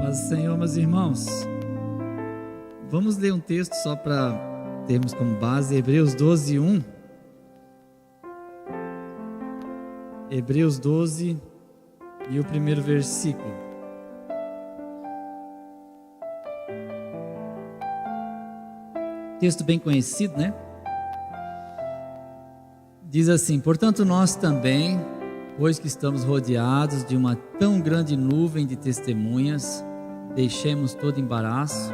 Paz do Senhor, meus irmãos. Vamos ler um texto só para termos como base Hebreus 12, 1. Hebreus 12 e o primeiro versículo. Texto bem conhecido, né? Diz assim: portanto nós também, pois que estamos rodeados de uma tão grande nuvem de testemunhas, deixemos todo embaraço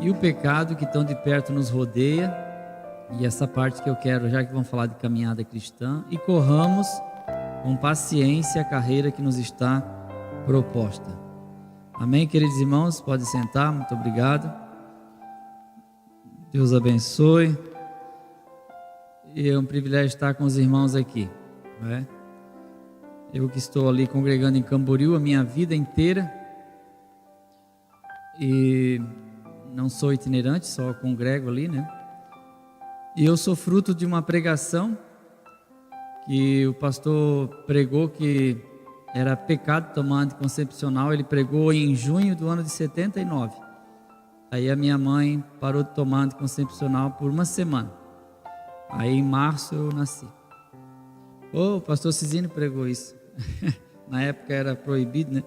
e o pecado que tão de perto nos rodeia, e essa parte que eu quero, já que vamos falar de caminhada cristã, e corramos com paciência a carreira que nos está proposta. Amém, queridos irmãos? Pode sentar, muito obrigado. Deus abençoe. E é um privilégio estar com os irmãos aqui, não é? Eu que estou ali congregando em Camboriú a minha vida inteira e não sou itinerante, só congrego ali, né? E eu sou fruto de uma pregação que o pastor pregou que era pecado tomar anticoncepcional. Ele pregou em junho do ano de 79. Aí a minha mãe parou de tomar anticoncepcional por uma semana. Aí em março eu nasci. O pastor Cisino pregou isso. Na época era proibido, né?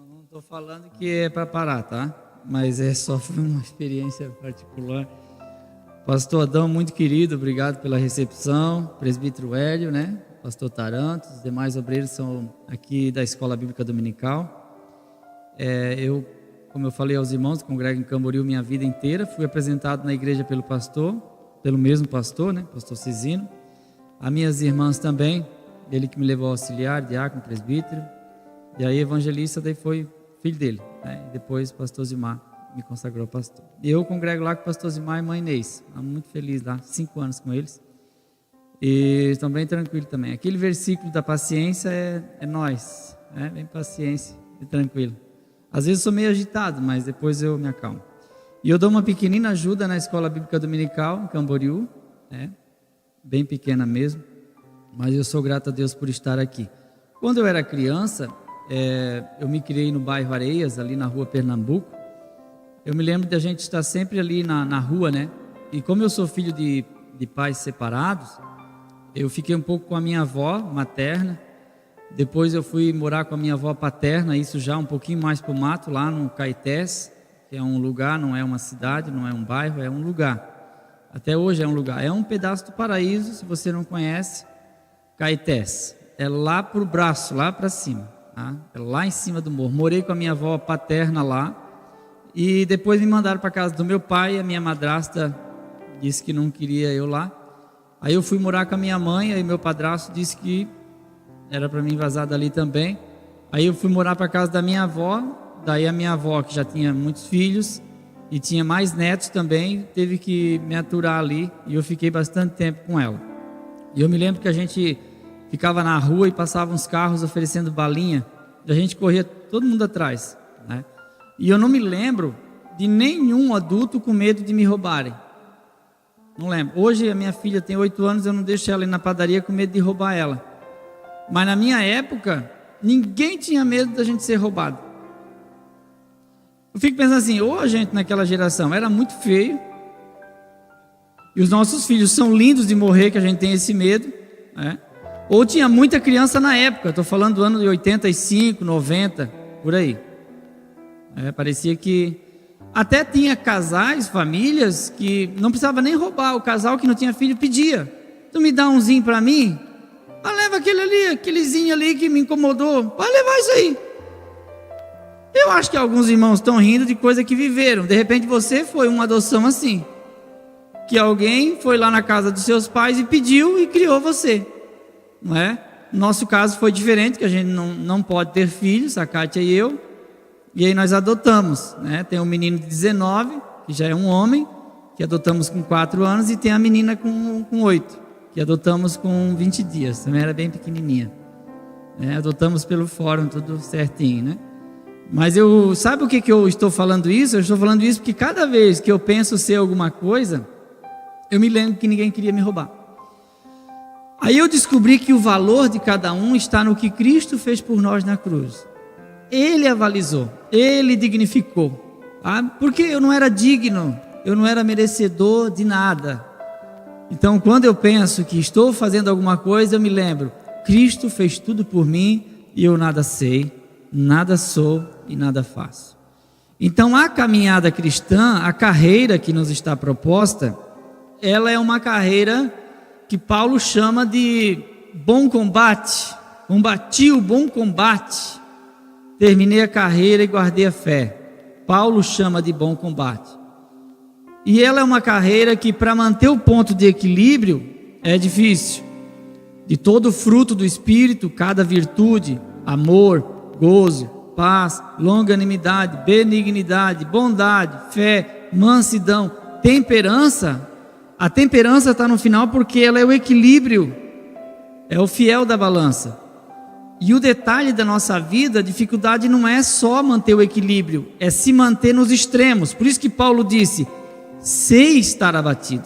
Não estou falando que é para parar, tá? Mas só foi uma experiência particular. Pastor Adão, muito querido, obrigado pela recepção. Presbítero Hélio, né? Pastor Taranto, os demais obreiros são aqui da Escola Bíblica Dominical. Como eu falei aos irmãos, congrego em Camboriú minha vida inteira. Fui apresentado na igreja pelo mesmo pastor, né? Pastor Cisino. As minhas irmãs também, ele que me levou a auxiliar, diácono, presbítero. E aí evangelista, daí foi filho dele, né? E depois pastor Zimar me consagrou pastor. E eu congrego lá com o pastor Zimar e mãe Inês. Estou muito feliz lá, 5 anos com eles. E estão bem tranquilos também. Aquele versículo da paciência é nós, né? Bem paciência e tranquilo. Às vezes eu sou meio agitado, mas depois eu me acalmo. E eu dou uma pequenina ajuda na Escola Bíblica Dominical, em Camboriú, né? Bem pequena mesmo, mas eu sou grato a Deus por estar aqui. Quando eu era criança, eu me criei no bairro Areias, ali na rua Pernambuco. Eu me lembro de a gente estar sempre ali na rua, né? E como eu sou filho de pais separados, eu fiquei um pouco com a minha avó materna. Depois eu fui morar com a minha avó paterna, isso já um pouquinho mais para o mato, lá no Caetés, que é um lugar, não é uma cidade, não é um bairro, é um lugar. Até hoje é um lugar, é um pedaço do paraíso, se você não conhece, Caetés. É lá para o braço, lá para cima, tá? É lá em cima do morro. Morei com a minha avó paterna lá, e depois me mandaram para casa do meu pai. A minha madrasta disse que não queria eu lá. Aí eu fui morar com a minha mãe, aí meu padrasto disse que era para mim vazar dali também. Aí eu fui morar para casa da minha avó. Daí a minha avó, que já tinha muitos filhos e tinha mais netos também, teve que me aturar ali, e eu fiquei bastante tempo com ela. E eu me lembro que a gente ficava na rua e passavam uns carros oferecendo balinha, e a gente corria todo mundo atrás, né? E eu não me lembro de nenhum adulto com medo de me roubarem. Não lembro. Hoje a minha filha tem 8 anos, eu não deixo ela ir na padaria com medo de roubar ela. Mas na minha época, ninguém tinha medo da gente ser roubado. Eu fico pensando assim, ou a gente naquela geração era muito feio, e os nossos filhos são lindos de morrer, que a gente tem esse medo, né? Ou tinha muita criança na época, estou falando do ano de 85, 90, por aí. Parecia que até tinha casais, famílias, que não precisava nem roubar, o casal que não tinha filho pedia: tu me dá umzinho para mim? Leva aquelezinho ali que me incomodou, pode levar isso aí. Eu acho que alguns irmãos estão rindo de coisa que viveram. De repente você foi uma adoção assim, que alguém foi lá na casa dos seus pais e pediu e criou você, não é? Nosso caso foi diferente, que a gente não pode ter filhos, a Kátia e eu, e aí nós adotamos, né? Tem um menino de 19, que já é um homem, que adotamos com 4 anos, e tem a menina com 8, que adotamos com 20 dias, também era bem pequenininha, né? Adotamos pelo fórum, tudo certinho, né? Mas sabe o que eu estou falando isso? Eu estou falando isso porque cada vez que eu penso ser alguma coisa, eu me lembro que ninguém queria me roubar. Aí eu descobri que o valor de cada um está no que Cristo fez por nós na cruz. Ele avalizou, Ele dignificou, tá? Porque eu não era digno, eu não era merecedor de nada. Então, quando eu penso que estou fazendo alguma coisa, eu me lembro, Cristo fez tudo por mim e eu nada sei, nada sou e nada faço. Então, a caminhada cristã, a carreira que nos está proposta, ela é uma carreira que Paulo chama de bom combate. Combati o bom combate, terminei a carreira e guardei a fé. Paulo chama de bom combate. E ela é uma carreira que, para manter o ponto de equilíbrio, é difícil. De todo o fruto do Espírito, cada virtude, amor, gozo, paz, longanimidade, benignidade, bondade, fé, mansidão, temperança. A temperança está no final porque ela é o equilíbrio, é o fiel da balança. E o detalhe da nossa vida, a dificuldade não é só manter o equilíbrio, é se manter nos extremos. Por isso que Paulo disse, sei estar abatido,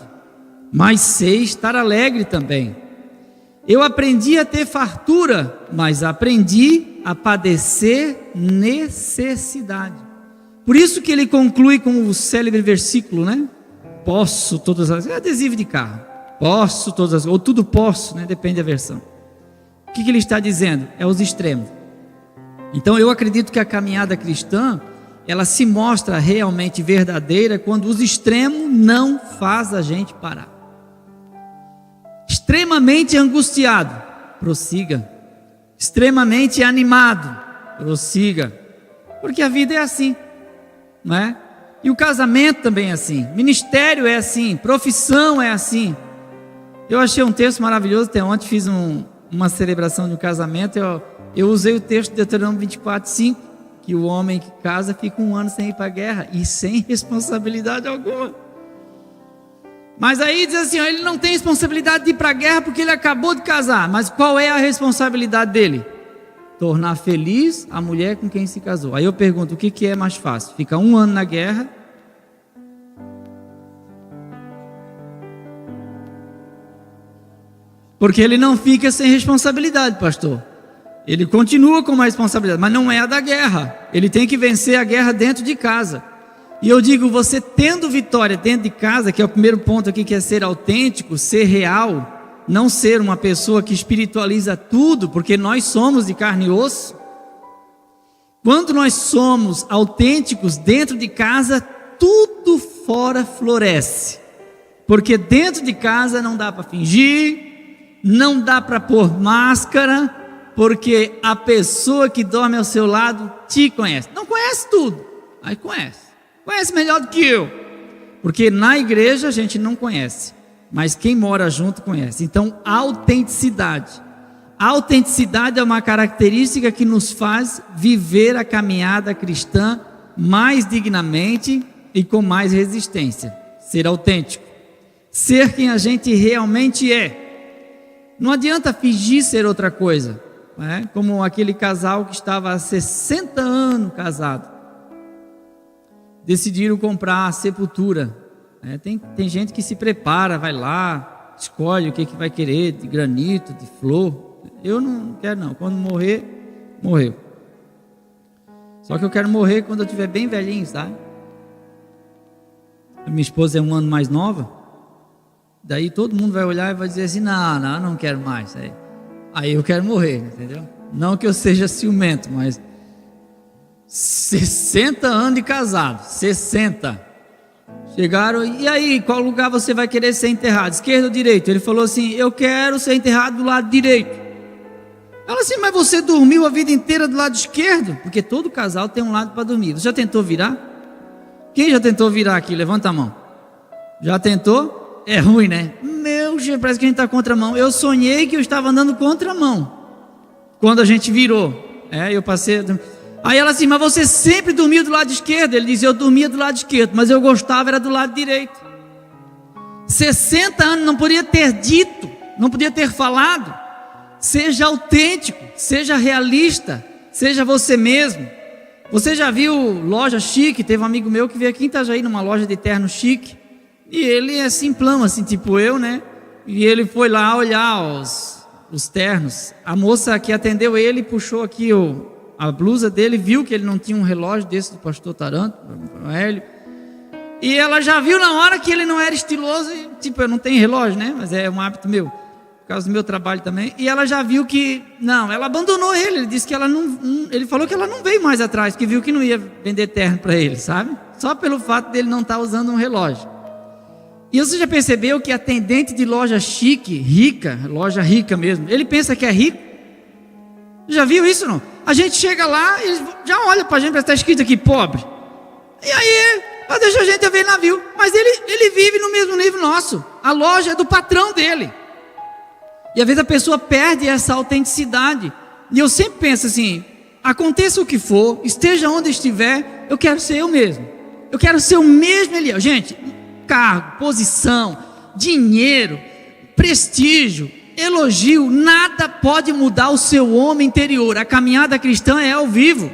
mas sei estar alegre também. Eu aprendi a ter fartura, mas aprendi a padecer necessidade. Por isso que ele conclui com o célebre versículo, né? Posso todas as... É adesivo de carro. Posso todas as... Ou tudo posso, né? Depende da versão. O que ele está dizendo? É os extremos. Então eu acredito que a caminhada cristã, ela se mostra realmente verdadeira quando os extremos não faz a gente parar. Extremamente angustiado, prossiga. Extremamente animado, prossiga. Porque a vida é assim, não é? E o casamento também é assim, ministério é assim, profissão é assim. Eu achei um texto maravilhoso, até ontem fiz uma celebração de um casamento, eu usei o texto de Deuteronômio 24:5, que o homem que casa fica 1 ano sem ir para a guerra, e sem responsabilidade alguma. Mas aí diz assim, ele não tem responsabilidade de ir para a guerra porque ele acabou de casar, mas qual é a responsabilidade dele? Tornar feliz a mulher com quem se casou. Aí eu pergunto, o que é mais fácil? Ficar 1 ano na guerra? Porque ele não fica sem responsabilidade, pastor. Ele continua com uma responsabilidade, mas não é a da guerra. Ele tem que vencer a guerra dentro de casa. E eu digo, você tendo vitória dentro de casa, que é o primeiro ponto aqui, que é ser autêntico, ser real, não ser uma pessoa que espiritualiza tudo, porque nós somos de carne e osso. Quando nós somos autênticos dentro de casa, tudo fora floresce. Porque dentro de casa não dá para fingir, não dá para pôr máscara, porque a pessoa que dorme ao seu lado te conhece. Não conhece tudo, mas conhece. Conhece melhor do que eu. Porque na igreja a gente não conhece, mas quem mora junto conhece. Então, autenticidade. A autenticidade é uma característica que nos faz viver a caminhada cristã mais dignamente e com mais resistência. Ser autêntico. Ser quem a gente realmente é. Não adianta fingir ser outra coisa. Né? Como aquele casal que estava há 60 anos casado. Decidiram comprar a sepultura. Tem gente que se prepara, vai lá, escolhe o que vai querer, de granito, de flor. Eu não quero não, quando morrer, morreu. Só que eu quero morrer quando eu estiver bem velhinho, sabe? A minha esposa é 1 ano mais nova, daí todo mundo vai olhar e vai dizer assim, não quero mais. Aí eu quero morrer, entendeu? Não que eu seja ciumento, mas 60 anos de casado, 60. Chegaram, e aí, qual lugar você vai querer ser enterrado? Esquerda ou direita? Ele falou assim, eu quero ser enterrado do lado direito. Ela assim, mas você dormiu a vida inteira do lado esquerdo? Porque todo casal tem um lado para dormir. Você já tentou virar? Quem já tentou virar aqui? Levanta a mão. Já tentou? É ruim, né? Meu Deus, parece que a gente está contramão. Eu sonhei que eu estava andando contramão quando a gente virou. Eu passei... Aí ela assim, mas você sempre dormia do lado esquerdo? Ele dizia, eu dormia do lado esquerdo, mas eu gostava era do lado direito. 60 anos, não podia ter dito, não podia ter falado. Seja autêntico, seja realista, seja você mesmo. Você já viu loja chique? Teve um amigo meu que veio aqui em Itajaí, numa loja de terno chique, e ele é simplão, assim, tipo eu, né? E ele foi lá olhar os ternos. A moça que atendeu ele puxou aqui a blusa dele, viu que ele não tinha um relógio desse do pastor Taranto, Hélio. E ela já viu na hora que ele não era estiloso, e, tipo, eu não tenho relógio, né? Mas é um hábito meu, por causa do meu trabalho também. E ela já viu que, não, ela abandonou ele disse que ela não, ele falou que ela não veio mais atrás, que viu que não ia vender terno para ele, sabe? Só pelo fato dele não estar usando um relógio. E você já percebeu que atendente de loja chique, rica, loja rica mesmo, ele pensa que é rico? Já viu isso não? A gente chega lá, eles já olham para a gente, está escrito aqui, pobre. E aí, deixa a gente ver navio. Mas ele vive no mesmo nível nosso. A loja é do patrão dele. E às vezes a pessoa perde essa autenticidade. E eu sempre penso assim, aconteça o que for, esteja onde estiver, eu quero ser eu mesmo. Eu quero ser o mesmo Eliel. Gente, cargo, posição, dinheiro, prestígio, elogio, nada pode mudar o seu homem interior. A caminhada cristã é ao vivo.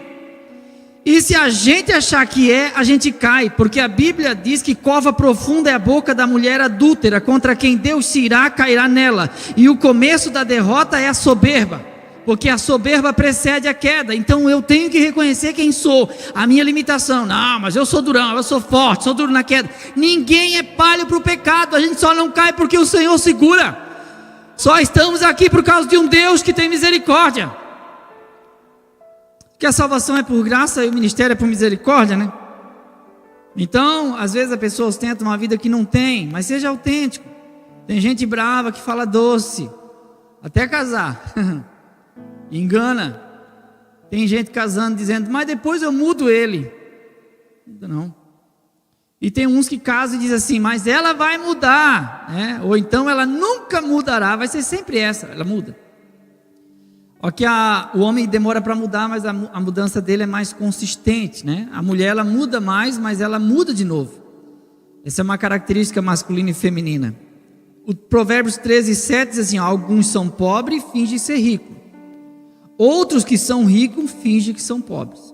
E se a gente achar que a gente cai, porque a Bíblia diz que cova profunda é a boca da mulher adúltera, contra quem Deus se irá, cairá nela. E o começo da derrota é a soberba, porque a soberba precede a queda. Então eu tenho que reconhecer quem sou, a minha limitação. Não, mas eu sou durão, eu sou forte, sou duro na queda. Ninguém é palho para o pecado, a gente só não cai porque o Senhor segura. Só estamos aqui por causa de um Deus que tem misericórdia. Que a salvação é por graça e o ministério é por misericórdia, né? Então, às vezes a pessoa ostenta uma vida que não tem, mas seja autêntico. Tem gente brava que fala doce, até casar, engana. Tem gente casando dizendo, mas depois eu mudo ele. Não. E tem uns que casam e dizem assim, mas ela vai mudar, né? Ou então ela nunca mudará, vai ser sempre essa, ela muda. Que o homem demora para mudar, mas a mudança dele é mais consistente, né? A mulher ela muda mais, mas ela muda de novo. Essa é uma característica masculina e feminina. O Provérbios 13:7 diz assim, alguns são pobres e fingem ser ricos. Outros que são ricos fingem que são pobres.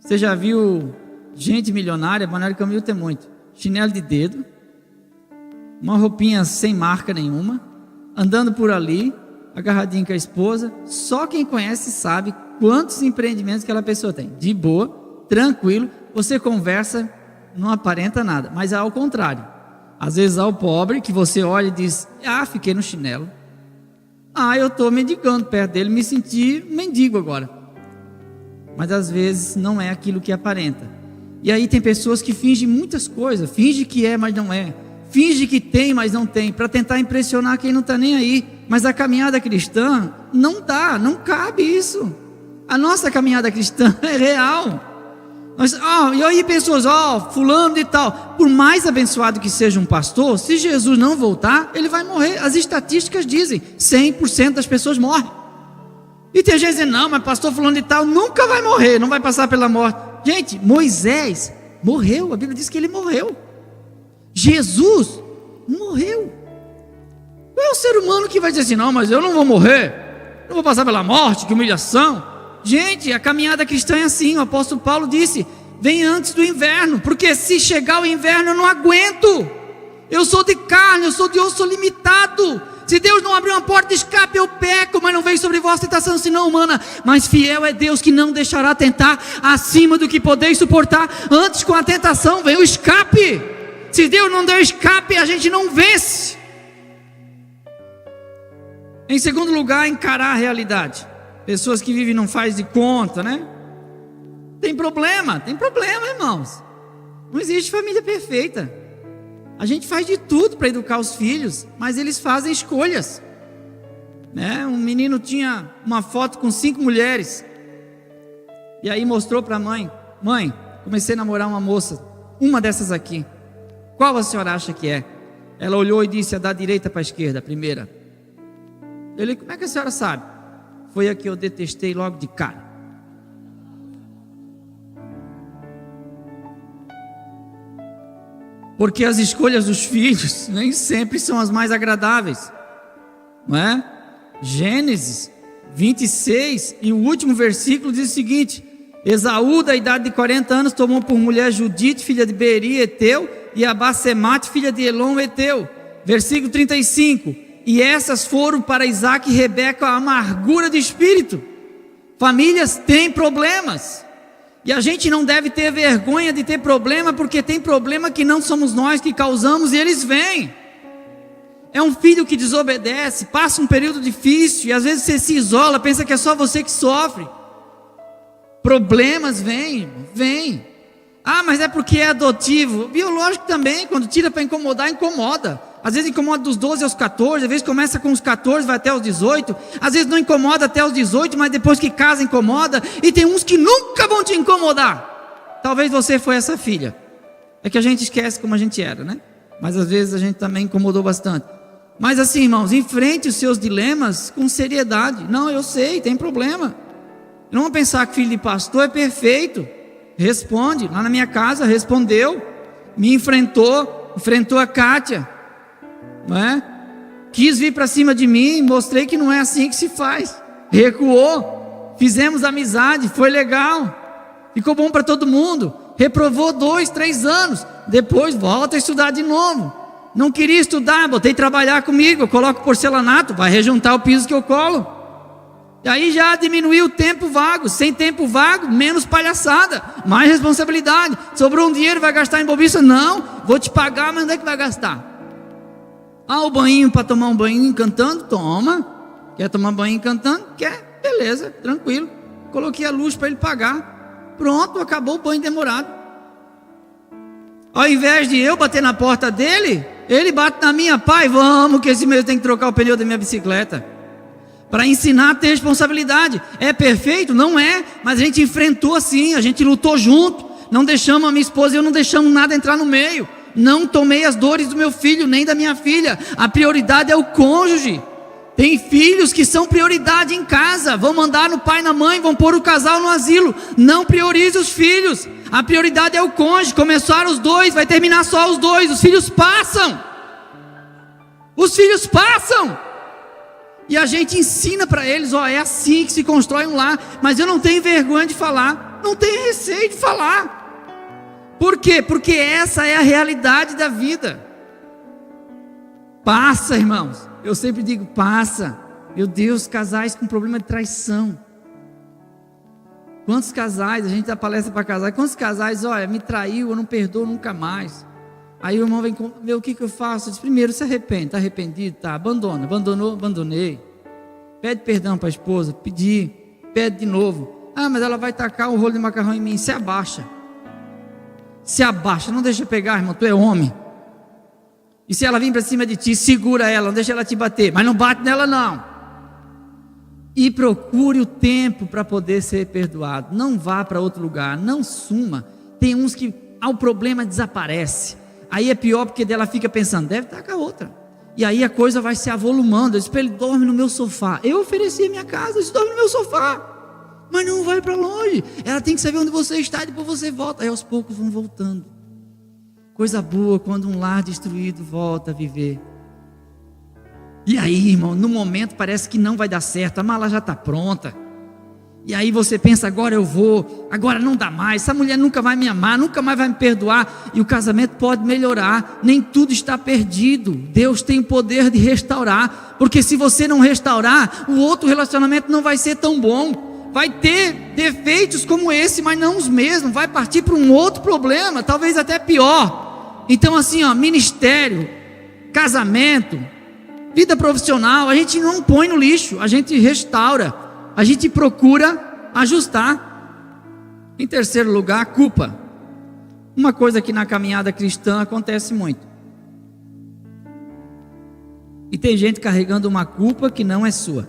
Você já viu gente milionária? Balneário Camboriú tem muito. Chinelo de dedo, uma roupinha sem marca nenhuma, andando por ali, agarradinho com a esposa. Só quem conhece sabe quantos empreendimentos aquela pessoa tem. De boa, tranquilo, você conversa, não aparenta nada. Mas é ao contrário. Às vezes há o pobre que você olha e diz, fiquei no chinelo. Eu estou mendigando perto dele, me senti mendigo agora. Mas às vezes não é aquilo que aparenta. E aí tem pessoas que fingem muitas coisas. Finge que é, mas não é. Finge que tem, mas não tem, para tentar impressionar quem não está nem aí. Mas a caminhada cristã não dá, não cabe isso. A nossa caminhada cristã é real. E aí pessoas, fulano e tal, por mais abençoado que seja um pastor, se Jesus não voltar, ele vai morrer. As estatísticas dizem, 100% das pessoas morrem. E tem gente dizendo, não, mas pastor fulano e tal nunca vai morrer, não vai passar pela morte. Gente, Moisés morreu, a Bíblia diz que ele morreu. Jesus morreu. Qual é o ser humano que vai dizer assim, não, mas eu não vou morrer, não vou passar pela morte, que humilhação. Gente, a caminhada cristã é assim. O apóstolo Paulo disse, vem antes do inverno, porque se chegar o inverno eu não aguento. Eu sou de carne, eu sou de osso, sou limitado. Se Deus não abrir uma porta de escape, eu peco, mas não veio sobre vós tentação senão humana. Mas fiel é Deus que não deixará tentar acima do que podeis suportar. Antes com a tentação vem o escape. Se Deus não der escape, a gente não vence. Em segundo lugar, encarar a realidade. Pessoas que vivem não faz de conta, né? Tem problema, irmãos. Não existe família perfeita. A gente faz de tudo para educar os filhos, mas eles fazem escolhas, né? Um menino tinha uma foto com 5 mulheres, e aí mostrou para a mãe, comecei a namorar uma moça, uma dessas aqui, qual a senhora acha que é? Ela olhou e disse, a da direita para a esquerda, a primeira. Ele, como é que a senhora sabe? Foi a que eu detestei logo de cara. Porque as escolhas dos filhos nem sempre são as mais agradáveis, não é? Gênesis 26, e o último versículo diz o seguinte: Esaú, da idade de 40 anos, tomou por mulher Judite, filha de Beeri, Eteu, e Abasemate, filha de Elon, Eteu. Versículo 35, e essas foram para Isaque e Rebeca a amargura de espírito, Famílias têm problemas. E a gente não deve ter vergonha de ter problema, porque tem problema que não somos nós que causamos e eles vêm. É um filho que desobedece, passa um período difícil e às vezes você se isola, pensa que é só você que sofre. Problemas vêm. Ah, mas é porque é adotivo. Biológico também, quando tira para incomodar, incomoda. Às vezes incomoda dos 12 aos 14, às vezes começa com os 14, vai até os 18. Às vezes não incomoda até os 18, mas depois que casa incomoda. E tem uns que nunca vão te incomodar. Talvez você foi essa filha. É que a gente esquece como a gente era, né? Mas às vezes a gente também incomodou bastante. Mas assim, irmãos, enfrente os seus dilemas com seriedade. Não, eu sei, tem problema. Não vão pensar que filho de pastor é perfeito. Responde, lá na minha casa respondeu, me enfrentou a Kátia, não é? Quis vir para cima de mim, mostrei que não é assim que se faz. Recuou, fizemos amizade, foi legal, ficou bom para todo mundo. Reprovou 2, 3 anos, depois volta a estudar de novo. Não queria estudar, botei trabalhar comigo, eu coloco porcelanato, vai rejuntar o piso que eu colo. E aí já diminuiu o tempo vago. Sem tempo vago, menos palhaçada, mais responsabilidade. Sobrou um dinheiro, vai gastar em bobiça? Não, vou te pagar, mas onde é que vai gastar? Ah, o banhinho para tomar um banho cantando? Toma. Quer tomar banho cantando? Quer? Beleza, tranquilo. Coloquei a luz para ele pagar. Pronto, acabou o banho demorado. Ao invés de eu bater na porta dele, ele bate na minha. Pai, vamos que esse mês tem que trocar o pneu da minha bicicleta. Para ensinar a ter responsabilidade. É perfeito? Não é, mas a gente enfrentou assim, a gente lutou junto, não deixamos a minha esposa e eu não deixamos nada entrar no meio, não tomei as dores do meu filho, nem da minha filha. A prioridade é o cônjuge. Tem filhos que são prioridade em casa, vão mandar no pai e na mãe, vão pôr o casal no asilo. Não priorize os filhos, a prioridade é o cônjuge. Começaram os 2, vai terminar só os 2, os filhos passam. E a gente ensina para eles, é assim que se constrói um lar. Mas eu não tenho vergonha de falar, não tenho receio de falar. Por quê? Porque essa é a realidade da vida. Passa, irmãos. Eu sempre digo, passa. Meu Deus, casais com problema de traição. Quantos casais, a gente dá palestra para casais, quantos casais, me traiu, eu não perdoo nunca mais. Aí o irmão vem ver o que eu faço. Eu disse, primeiro se arrepende, está arrependido? Tá, abandonei. Pede perdão para a esposa, pedi, pede de novo. Ah, mas ela vai tacar um rolo de macarrão em mim. Se abaixa, não deixa pegar, irmão, tu é homem. E se ela vir para cima de ti, segura ela, não deixa ela te bater, mas não bate nela não. E procure o tempo para poder ser perdoado. Não vá para outro lugar, não suma. Tem uns que o problema desaparece. Aí é pior porque dela fica pensando, deve estar com a outra. E aí a coisa vai se avolumando. Eu disse para ele, dorme no meu sofá. Eu ofereci a minha casa, eu disse, dorme no meu sofá. Mas não vai para longe. Ela tem que saber onde você está e depois você volta. Aí aos poucos vão voltando. Coisa boa quando um lar destruído volta a viver. E aí, irmão, no momento parece que não vai dar certo. A mala já está pronta. E aí você pensa, agora eu vou, agora não dá mais, essa mulher nunca vai me amar, nunca mais vai me perdoar. E o casamento pode melhorar, nem tudo está perdido. Deus tem o poder de restaurar, porque se você não restaurar, o outro relacionamento não vai ser tão bom. Vai ter defeitos como esse, mas não os mesmos, vai partir para um outro problema, talvez até pior. Então assim, ministério, casamento, vida profissional, a gente não põe no lixo, a gente restaura. A gente procura ajustar. Em terceiro lugar, culpa. Uma coisa que na caminhada cristã acontece muito. E tem gente carregando uma culpa que não é sua.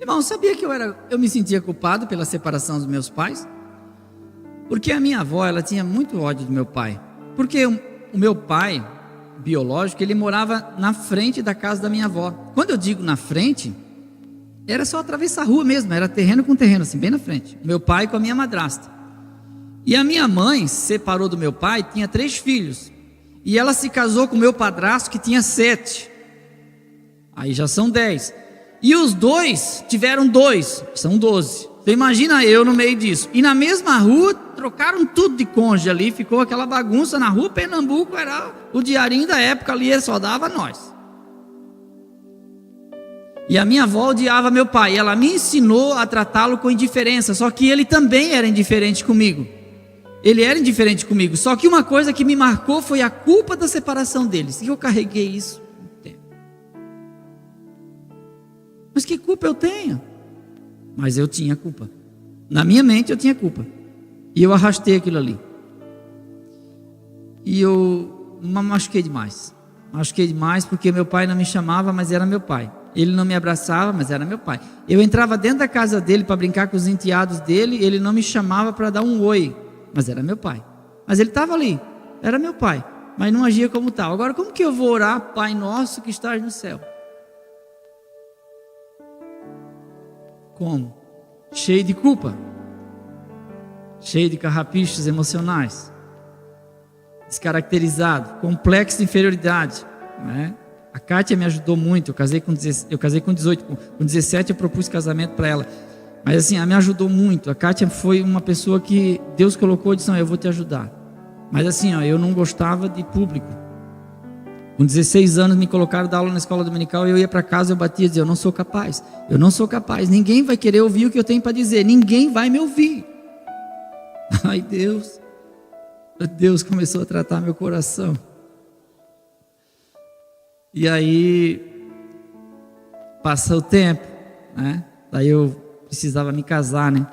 Irmão, sabia que eu me sentia culpado pela separação dos meus pais? Porque a minha avó, ela tinha muito ódio do meu pai. Porque o meu pai biológico, ele morava na frente da casa da minha avó. Quando eu digo na frente, era só atravessar a rua mesmo, era terreno com terreno, assim, bem na frente. Meu pai com a minha madrasta. E a minha mãe se separou do meu pai, tinha 3 filhos. E ela se casou com o meu padrasto, que tinha 7. Aí já são 10. E os 2 tiveram 2, são 12. Então imagina eu no meio disso. E na mesma rua, trocaram tudo de cônjuge ali, ficou aquela bagunça na rua. Pernambuco era o diarinho da época ali, ele só dava nós. E a minha avó odiava meu pai. Ela me ensinou a tratá-lo com indiferença. Só que ele também era indiferente comigo. Ele era indiferente comigo. Só que uma coisa que me marcou foi a culpa da separação deles. E eu carreguei isso um tempo. Mas que culpa eu tenho? Mas eu tinha culpa. Na minha mente eu tinha culpa. E eu arrastei aquilo ali. E eu me machuquei demais. Machuquei demais porque meu pai não me chamava, mas era meu pai. Ele não me abraçava, mas era meu pai. Eu entrava dentro da casa dele para brincar com os enteados dele, ele não me chamava para dar um oi, mas era meu pai. Mas ele estava ali, era meu pai, mas não agia como tal. Agora, como que eu vou orar, Pai nosso que estás no céu? Como? Cheio de culpa, cheio de carrapichos emocionais, descaracterizado, complexo de inferioridade, né? A Kátia me ajudou muito. Eu casei com 18, com 17 eu propus casamento para ela. Mas assim, ela me ajudou muito. A Kátia foi uma pessoa que Deus colocou e disse: não, eu vou te ajudar. Mas assim, eu não gostava de público. Com 16 anos me colocaram dar aula na escola dominical, eu ia para casa, eu batia e dizia: eu não sou capaz, eu não sou capaz, ninguém vai querer ouvir o que eu tenho para dizer, ninguém vai me ouvir. Ai, Deus começou a tratar meu coração. E aí passa o tempo, né? Daí eu precisava me casar, né?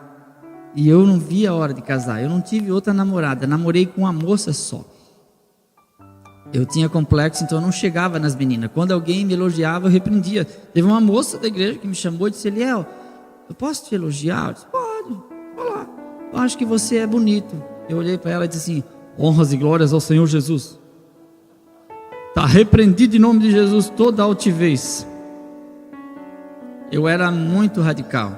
E eu não via a hora de casar. Eu não tive outra namorada, namorei com uma moça só. Eu tinha complexo, então eu não chegava nas meninas. Quando alguém me elogiava, eu repreendia. Teve uma moça da igreja que me chamou e disse: Eliel, eu posso te elogiar? Eu disse: pode, vai lá. Eu acho que você é bonito. Eu olhei para ela e disse assim: honras e glórias ao Senhor Jesus. Está repreendido em nome de Jesus toda altivez. Eu era muito radical.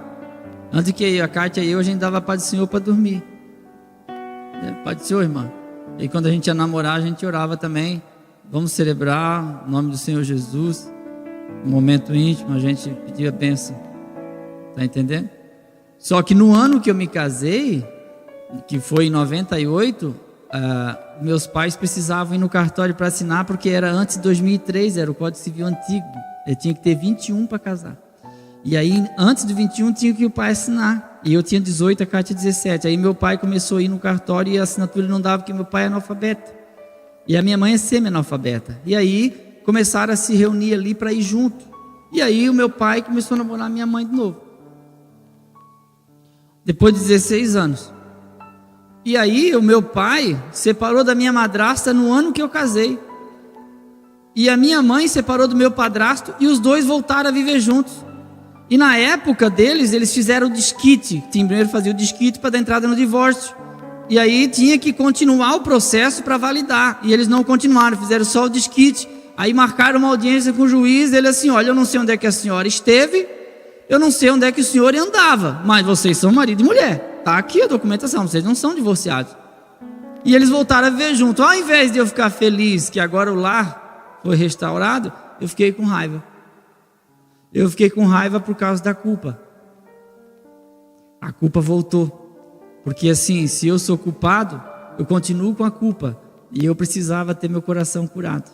Antes que a Kátia e eu, a gente dava Pai do Senhor para dormir. Pai do Senhor, irmã. E quando a gente ia namorar, a gente orava também. Vamos celebrar o nome do Senhor Jesus. Um momento íntimo, a gente pedia bênção. Está entendendo? Só que no ano que eu me casei, que foi em 98, meus pais precisavam ir no cartório para assinar, porque era antes de 2003, era o Código Civil antigo. Eu tinha que ter 21 para casar. E aí, antes do 21, tinha que o pai assinar. E eu tinha 18, a Kátia 17. Aí meu pai começou a ir no cartório e a assinatura não dava, porque meu pai é analfabeto. E a minha mãe é semi-analfabeta. E aí, começaram a se reunir ali para ir junto. E aí, o meu pai começou a namorar minha mãe de novo. Depois de 16 anos. E aí, o meu pai separou da minha madrasta no ano que eu casei. E a minha mãe separou do meu padrasto e os dois voltaram a viver juntos. E na época deles, eles fizeram o desquite. Primeiro fazia o desquite para dar entrada no divórcio. E aí tinha que continuar o processo para validar. E eles não continuaram, fizeram só o desquite. Aí marcaram uma audiência com o juiz. Ele assim: olha, eu não sei onde é que a senhora esteve, eu não sei onde é que o senhor andava, mas vocês são marido e mulher. Está aqui a documentação, vocês não são divorciados. E eles voltaram a viver junto. Ao invés de eu ficar feliz que agora o lar foi restaurado, eu fiquei com raiva. Eu fiquei com raiva por causa da culpa. A culpa voltou. Porque assim, se eu sou culpado, eu continuo com a culpa. E eu precisava ter meu coração curado.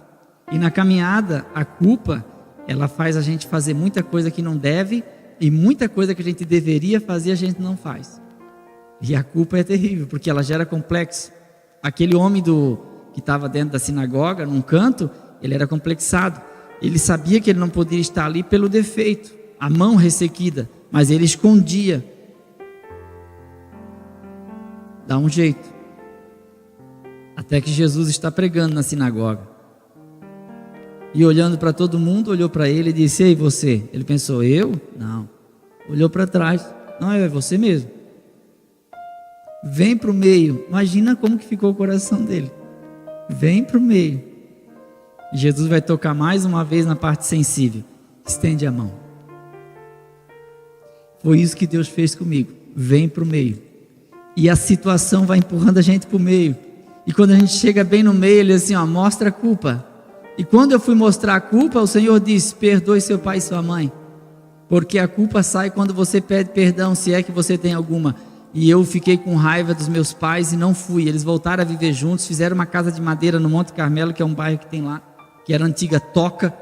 E na caminhada, a culpa, ela faz a gente fazer muita coisa que não deve, e muita coisa que a gente deveria fazer, a gente não faz. E a culpa é terrível, porque ela gera complexo. Aquele homem que estava dentro da sinagoga, num canto, ele era complexado. Ele sabia que ele não poderia estar ali pelo defeito, a mão ressequida, mas ele escondia. Dá um jeito. Até que Jesus está pregando na sinagoga. E olhando para todo mundo, olhou para ele e disse: ei, você? Ele pensou: eu? Não. Olhou para trás: não, é você mesmo. Vem para o meio. Imagina como que ficou o coração dele. Vem para o meio. Jesus vai tocar mais uma vez na parte sensível. Estende a mão. Foi isso que Deus fez comigo. Vem para o meio. E a situação vai empurrando a gente para o meio. E quando a gente chega bem no meio, ele diz assim: ó, mostra a culpa. E quando eu fui mostrar a culpa, o Senhor disse: perdoe seu pai e sua mãe. Porque a culpa sai quando você pede perdão, se é que você tem alguma. E eu fiquei com raiva dos meus pais e não fui. Eles voltaram a viver juntos, fizeram uma casa de madeira no Monte Carmelo, que é um bairro que tem lá, que era a antiga Toca.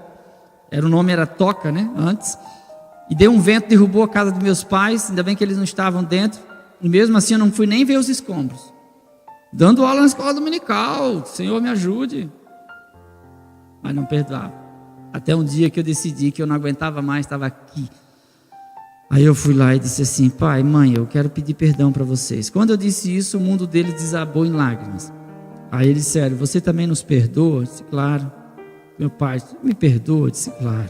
O nome era Toca, né? Antes. E deu um vento, derrubou a casa dos meus pais. Ainda bem que eles não estavam dentro. E mesmo assim eu não fui nem ver os escombros. Dando aula na escola dominical. Senhor, me ajude. Mas não perdoava. Até um dia que eu decidi que eu não aguentava mais, estava aqui. Aí eu fui lá e disse assim: pai, mãe, eu quero pedir perdão para vocês. Quando eu disse isso, o mundo deles desabou em lágrimas. Aí eles disseram: você também nos perdoa? Eu disse: claro. Meu pai: me perdoa? Eu disse: claro.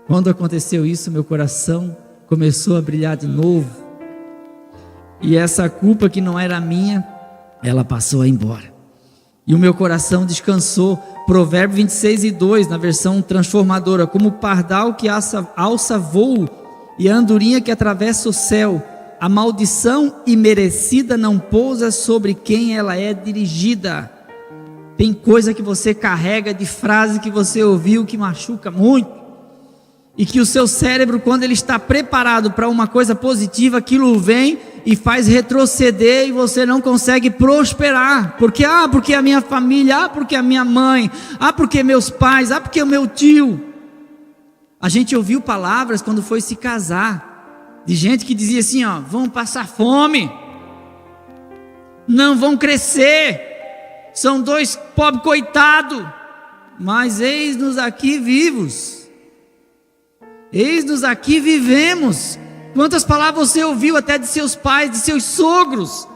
Quando aconteceu isso, meu coração começou a brilhar de novo. E essa culpa que não era minha, ela passou a ir embora. E o meu coração descansou. Provérbio 26:2, na versão transformadora: como o pardal que alça voo, e a andorinha que atravessa o céu, a maldição imerecida não pousa sobre quem ela é dirigida. Tem coisa que você carrega de frase que você ouviu que machuca muito, e que o seu cérebro, quando ele está preparado para uma coisa positiva, aquilo vem e faz retroceder e você não consegue prosperar. Porque a minha família, porque a minha mãe, porque meus pais, porque o meu tio. A gente ouviu palavras quando foi se casar, de gente que dizia assim: vão passar fome, não vão crescer, são dois pobres coitados, mas eis-nos aqui vivos, eis-nos aqui vivemos. Quantas palavras você ouviu até de seus pais, de seus sogros,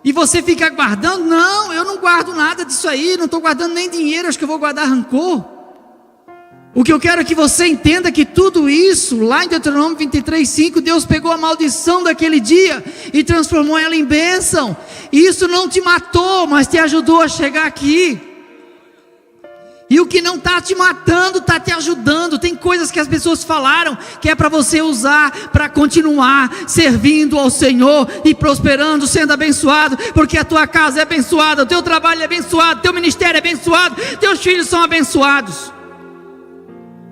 e você fica guardando? Não, eu não guardo nada disso aí, não estou guardando nem dinheiro, acho que eu vou guardar rancor. O que eu quero é que você entenda que tudo isso, lá em Deuteronômio 23:5, Deus pegou a maldição daquele dia e transformou ela em bênção. E isso não te matou, mas te ajudou a chegar aqui. E o que não está te matando, está te ajudando. Tem coisas que as pessoas falaram que é para você usar para continuar servindo ao Senhor e prosperando, sendo abençoado, porque a tua casa é abençoada, o teu trabalho é abençoado, o teu ministério é abençoado, teus filhos são abençoados.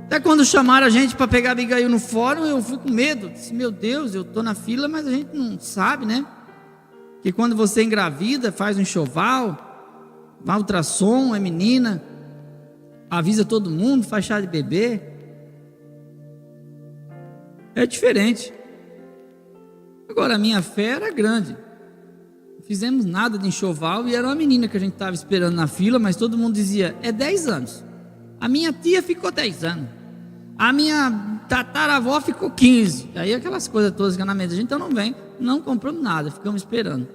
Até quando chamaram a gente para pegar Abigail no fórum, eu fui com medo. Disse: meu Deus, eu estou na fila, mas a gente não sabe, né? Que quando você engravida, faz um enxoval, vai ultrassom, é menina, avisa todo mundo, faz chá de bebê. É diferente. Agora, a minha fé era grande. Não fizemos nada de enxoval e era uma menina que a gente estava esperando na fila, mas todo mundo dizia: é 10 anos. A minha tia ficou 10 anos. A minha tataravó ficou 15. Aí aquelas coisas todas que na mesa, a gente então não vem, não compramos nada, ficamos esperando.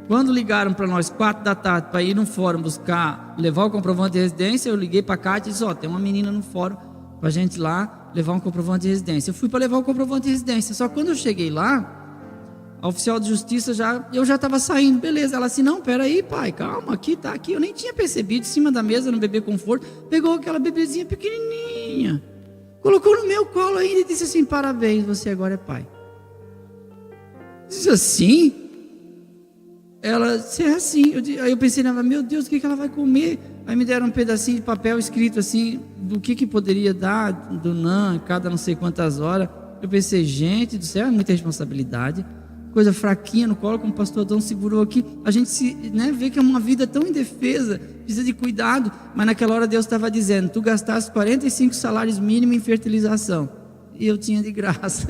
Quando ligaram para nós 4 da tarde para ir no fórum buscar, levar o comprovante de residência, eu liguei para cá e disse: tem uma menina no fórum para a gente ir lá levar um comprovante de residência. Eu fui para levar o comprovante de residência, só que quando eu cheguei lá, a oficial de justiça eu já estava saindo, beleza. Ela assim: não, peraí pai, calma, aqui, tá aqui. Eu nem tinha percebido, em cima da mesa, no bebê conforto, pegou aquela bebezinha pequenininha, colocou no meu colo ainda e disse assim: parabéns, você agora é pai. Disse assim. Ela disse: é assim. Aí eu pensei nela: meu Deus, o que ela vai comer? Aí me deram um pedacinho de papel escrito assim, do que poderia dar, do NAN, cada não sei quantas horas. Eu pensei: gente do céu, é muita responsabilidade. Coisa fraquinha no colo, como o pastor Adão segurou aqui. A gente vê que é uma vida tão indefesa, precisa de cuidado. Mas naquela hora Deus estava dizendo: tu gastaste 45 salários mínimos em fertilização, e eu tinha de graça.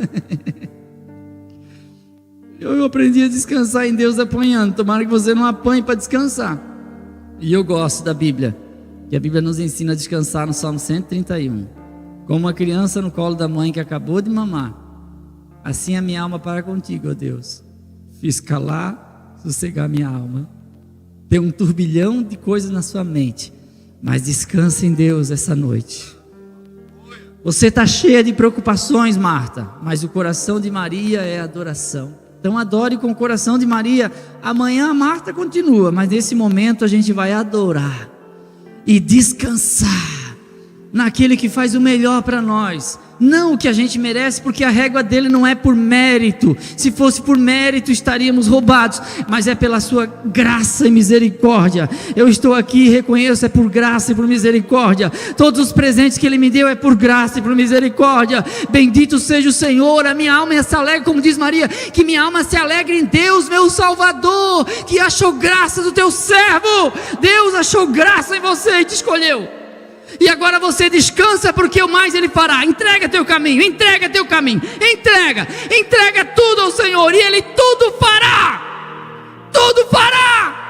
Eu aprendi a descansar em Deus apanhando. Tomara que você não apanhe para descansar. E eu gosto da Bíblia, que a Bíblia nos ensina a descansar no Salmo 131. Como uma criança no colo da mãe que acabou de mamar, assim a minha alma para contigo, ó Deus. Fiz calar, sossegar minha alma. Tem um turbilhão de coisas na sua mente, mas descansa em Deus essa noite. Você está cheia de preocupações, Marta, mas o coração de Maria é adoração. Então adore com o coração de Maria. Amanhã a Marta continua, mas nesse momento a gente vai adorar e descansar naquele que faz o melhor para nós. Não o que a gente merece, porque a régua dele não é por mérito. Se fosse por mérito estaríamos roubados, mas é pela sua graça e misericórdia. Eu estou aqui e reconheço, é por graça e por misericórdia. Todos os presentes que ele me deu é por graça e por misericórdia. Bendito seja o Senhor. A minha alma se alegra, como diz Maria, que minha alma se alegre em Deus, meu Salvador, que achou graça do teu servo. Deus achou graça em você e te escolheu. E agora você descansa, porque o mais Ele fará. Entrega teu caminho, entrega teu caminho, entrega tudo ao Senhor, e Ele tudo fará, tudo fará.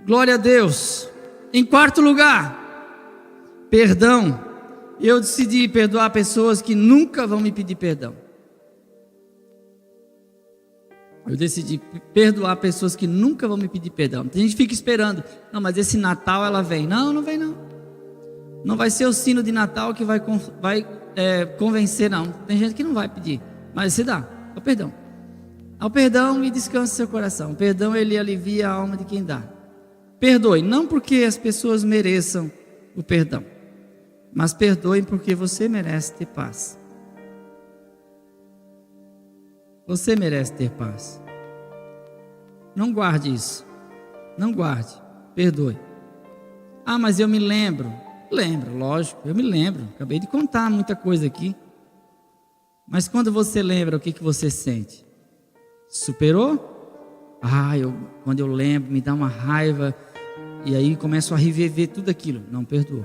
Glória a Deus. Em quarto lugar, perdão. Eu decidi perdoar pessoas que nunca vão me pedir perdão. Eu decidi perdoar pessoas que nunca vão me pedir perdão. Tem gente que fica esperando. Não, mas esse Natal ela vem. Não, não vem não. Não vai ser o sino de Natal que vai convencer, não. Tem gente que não vai pedir. Mas você dá o perdão. Ao perdão e descansa seu coração. O perdão, ele alivia a alma de quem dá. Perdoe, não porque as pessoas mereçam o perdão, mas perdoe porque você merece ter paz. Você merece ter paz. Não guarde isso. Não guarde. Perdoe. Ah, mas eu me lembro. Lembro, lógico, eu me lembro. Acabei de contar muita coisa aqui. Mas quando você lembra, o que você sente? Superou? Ah, quando eu lembro, me dá uma raiva. E aí começo a reviver tudo aquilo. Não perdoou.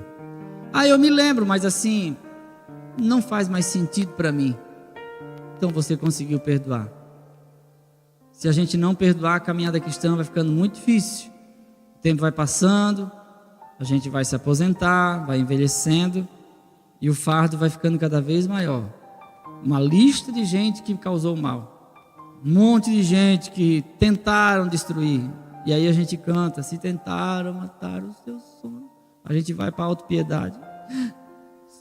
Ah, eu me lembro, mas assim, não faz mais sentido para mim. Então você conseguiu perdoar. Se a gente não perdoar, a caminhada cristã vai ficando muito difícil. O tempo vai passando, a gente vai se aposentar, vai envelhecendo, e o fardo vai ficando cada vez maior. Uma lista de gente que causou mal, um monte de gente que tentaram destruir. E aí a gente canta: se tentaram matar os teus sonhos. A gente vai para a autopiedade.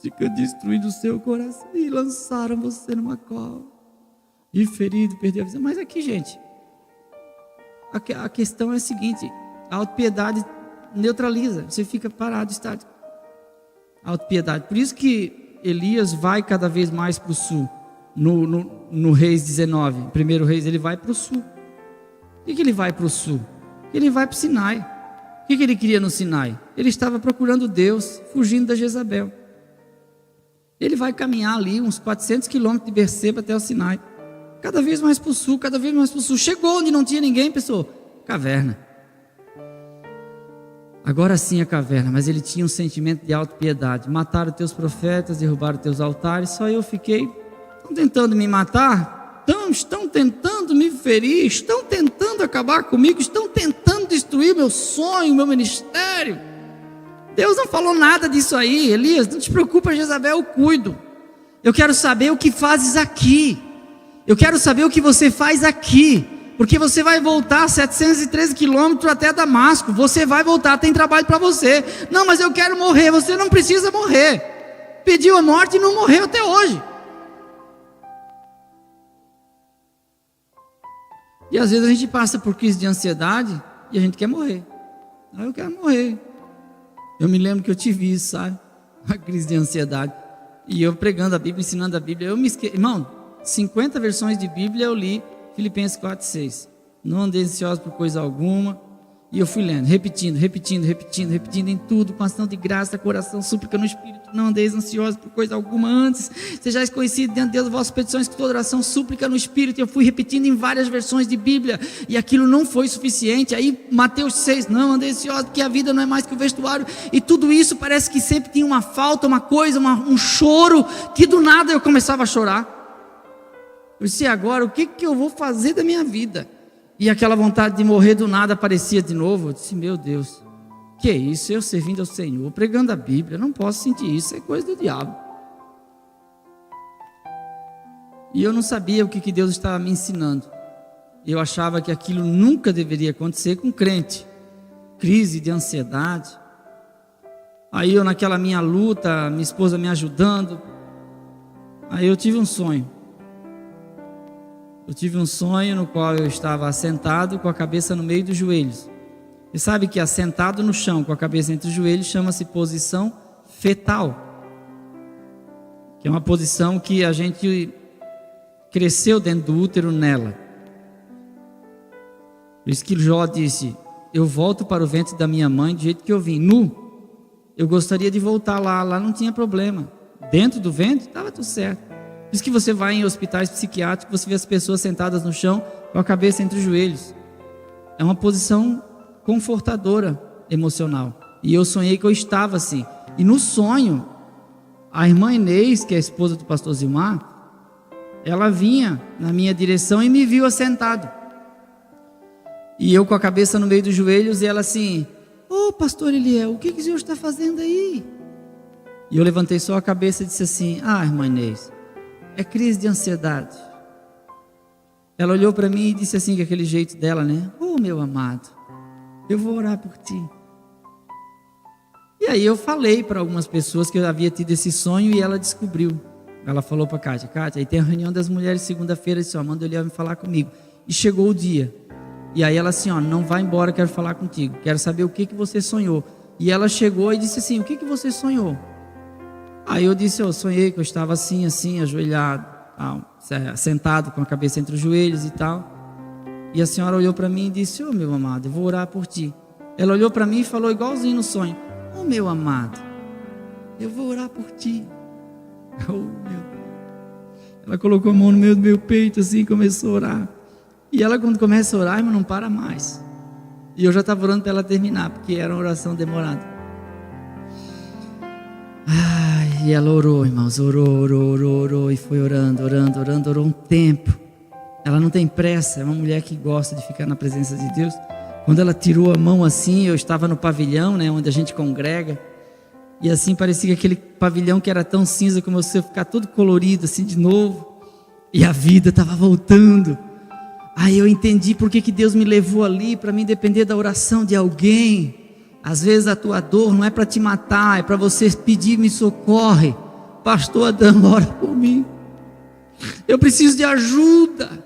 Fica destruído o seu coração e lançaram você numa cova. E ferido, perdeu a visão. Mas aqui, gente, a questão é a seguinte: a autopiedade neutraliza. Você fica parado, estático. A autopiedade. Por isso que Elias vai cada vez mais para o sul. No Reis 19, primeiro Reis, ele vai para o sul. Por que ele vai para o sul? Ele vai para o Sinai. O que ele queria no Sinai? Ele estava procurando Deus, fugindo da Jezabel. Ele vai caminhar ali uns 400 quilômetros de Berseba até o Sinai. Cada vez mais para o sul, cada vez mais para o sul. Chegou onde não tinha ninguém, pessoal. Caverna. Agora sim a caverna, mas ele tinha um sentimento de autopiedade. Mataram teus profetas, derrubaram teus altares, só eu fiquei. Estão tentando me matar? Estão tentando me ferir, estão tentando acabar comigo, estão tentando destruir meu sonho, meu ministério. Deus não falou nada disso aí. Elias, não te preocupa, Jezabel, eu cuido. Eu quero saber o que fazes aqui. Eu quero saber o que você faz aqui. Porque você vai voltar 713 quilômetros até Damasco. Você vai voltar, tem trabalho para você. Não, mas eu quero morrer. Você não precisa morrer. Pediu a morte e não morreu até hoje. E às vezes a gente passa por crise de ansiedade e a gente quer morrer. Ah, eu quero morrer. Eu me lembro que eu tive isso, sabe? Uma crise de ansiedade. E eu pregando a Bíblia, ensinando a Bíblia, eu me esqueci. Irmão, 50 versões de Bíblia eu li Filipenses 4:6. Não andei ansioso por coisa alguma. E eu fui lendo, repetindo em tudo, com ação de graça, coração, súplica no Espírito. Não andeis ansiosos por coisa alguma antes. Sejais conhecidos diante de Deus vossas petições, com toda oração, súplica no Espírito. E eu fui repetindo em várias versões de Bíblia. E aquilo não foi suficiente. Aí Mateus 6, não andeis ansiosos, porque a vida não é mais que o vestuário. E tudo isso parece que sempre tinha uma falta, uma coisa, um choro, que do nada eu começava a chorar. Eu disse: agora, o que eu vou fazer da minha vida? E aquela vontade de morrer do nada aparecia de novo. Eu disse: meu Deus, que é isso? Eu servindo ao Senhor, pregando a Bíblia, não posso sentir isso, é coisa do diabo. E eu não sabia o que Deus estava me ensinando. Eu achava que aquilo nunca deveria acontecer com crente. Crise de ansiedade. Aí eu, naquela minha luta, minha esposa me ajudando, aí eu tive um sonho. Eu tive um sonho no qual eu estava assentado com a cabeça no meio dos joelhos. Você sabe que assentado no chão com a cabeça entre os joelhos chama-se posição fetal, que é uma posição que a gente cresceu dentro do útero nela. Por isso que Jó disse: eu volto para o ventre da minha mãe do jeito que eu vim, nu. Eu gostaria de voltar lá não tinha problema. Dentro do ventre estava tudo certo. Por isso que você vai em hospitais psiquiátricos, você vê as pessoas sentadas no chão com a cabeça entre os joelhos. É uma posição confortadora emocional. E eu sonhei que eu estava assim. E no sonho, a irmã Inês, que é a esposa do pastor Zilmar, ela vinha na minha direção e me viu assentado. E eu com a cabeça no meio dos joelhos e ela assim: ô pastor Eliel, o que o senhor está fazendo aí? E eu levantei só a cabeça e disse assim: irmã Inês, é crise de ansiedade. Ela olhou para mim e disse assim, com aquele jeito dela, né? Meu amado, eu vou orar por ti. E aí eu falei para algumas pessoas que eu havia tido esse sonho e ela descobriu. Ela falou para Kátia: Kátia, aí tem a reunião das mulheres segunda-feira, disse: manda o Eliel me falar comigo. E chegou o dia. E aí ela assim: não vai embora, quero falar contigo, quero saber o que você sonhou. E ela chegou e disse assim: o que você sonhou? Aí eu disse: eu sonhei que eu estava assim, ajoelhado, sentado com a cabeça entre os joelhos e tal. E a senhora olhou para mim e disse: meu amado, eu vou orar por ti. Ela olhou para mim e falou igualzinho no sonho: meu amado, eu vou orar por ti. Ela colocou a mão no meu peito assim e começou a orar. E ela, quando começa a orar, irmão, não para mais. E eu já estava orando para ela terminar, porque era uma oração demorada. E ela orou, irmãos, orou, e foi orando um tempo. Ela não tem pressa, é uma mulher que gosta de ficar na presença de Deus. Quando ela tirou a mão assim, eu estava no pavilhão, né, onde a gente congrega. E assim parecia que aquele pavilhão que era tão cinza começou a ficar todo colorido assim de novo. E a vida estava voltando. Aí eu entendi por que Deus me levou ali, para mim depender da oração de alguém. Às vezes a tua dor não é para te matar, é para você pedir: me socorre, pastor Adão, ora por mim, eu preciso de ajuda.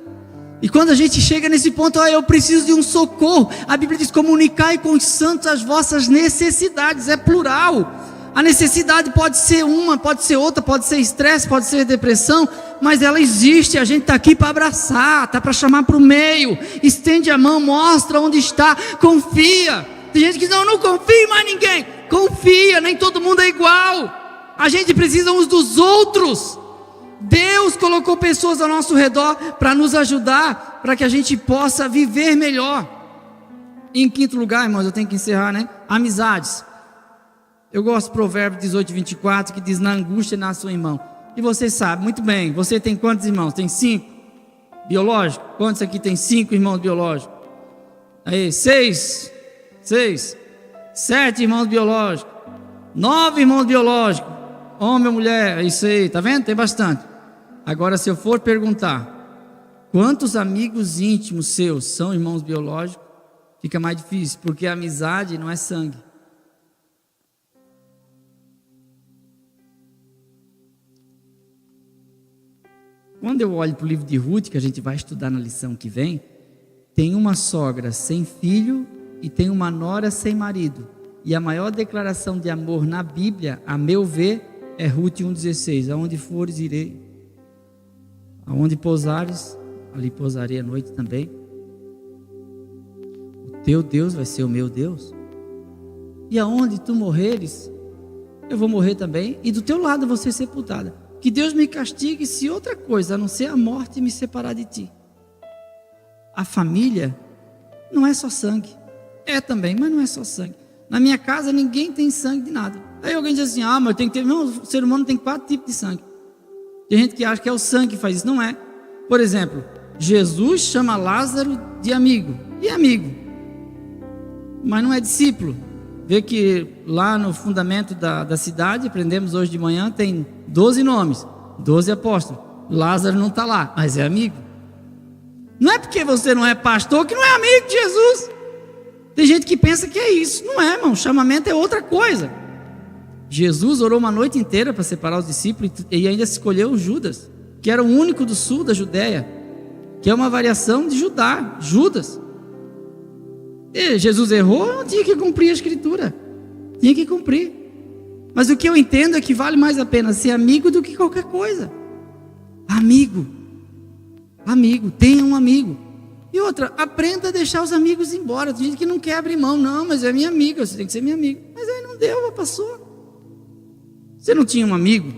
E quando a gente chega nesse ponto, eu preciso de um socorro, a Bíblia diz: comunicai com os santos as vossas necessidades, é plural. A necessidade pode ser uma, pode ser outra, pode ser estresse, pode ser depressão, mas ela existe, a gente está aqui para abraçar, está para chamar para o meio, estende a mão, mostra onde está, confia. Tem gente que diz: não confia em mais ninguém. Confia, nem todo mundo é igual, a gente precisa uns dos outros. Deus colocou pessoas ao nosso redor para nos ajudar, para que a gente possa viver melhor. Em quinto lugar, irmãos, eu tenho que encerrar, né? Amizades. Eu gosto do Provérbio 18, 24, que diz: na angústia nasce um irmão. E você sabe muito bem, você tem quantos irmãos? Tem 5 biológicos? Quantos aqui tem 5 irmãos biológicos? Aí, 6, 7 irmãos biológicos, 9 irmãos biológicos, homem ou mulher, é isso aí, tá vendo? Tem bastante. Agora, se eu for perguntar quantos amigos íntimos seus são irmãos biológicos, fica mais difícil, porque a amizade não é sangue. Quando eu olho para o livro de Ruth, que a gente vai estudar na lição que vem, tem uma sogra sem filho e tem uma nora sem marido. E a maior declaração de amor na Bíblia, a meu ver, é Ruth 1,16: aonde fores irei, aonde pousares, ali pousarei à noite também. O teu Deus vai ser o meu Deus, e aonde tu morreres, eu vou morrer também, e do teu lado eu vou ser sepultada. Que Deus me castigue se outra coisa a não ser a morte me separar de ti. A família não é só sangue, é também, mas não é só sangue. Na minha casa ninguém tem sangue de nada. Aí alguém diz assim: mas tem que ter. Não, o ser humano tem 4 tipos de sangue. Tem gente que acha que é o sangue que faz isso, não é. Por exemplo, Jesus chama Lázaro de amigo, e amigo, mas não é discípulo. Vê que lá no fundamento da cidade, aprendemos hoje de manhã, tem 12 nomes, 12 apóstolos. Lázaro não está lá, mas é amigo. Não é porque você não é pastor que não é amigo de Jesus. Tem gente que pensa que é isso. Não é, irmão, chamamento é outra coisa. Jesus orou uma noite inteira para separar os discípulos e ainda escolheu Judas, que era o único do sul da Judéia, que é uma variação de Judá, Judas. E Jesus errou, não tinha que cumprir a escritura, tinha que cumprir. Mas o que eu entendo é que vale mais a pena ser amigo do que qualquer coisa. Amigo, tenha um amigo. E outra, aprenda a deixar os amigos embora. Tem gente que não quer abrir mão. Não, mas é minha amiga, você tem que ser minha amiga. Mas aí não deu, passou. Você não tinha um amigo?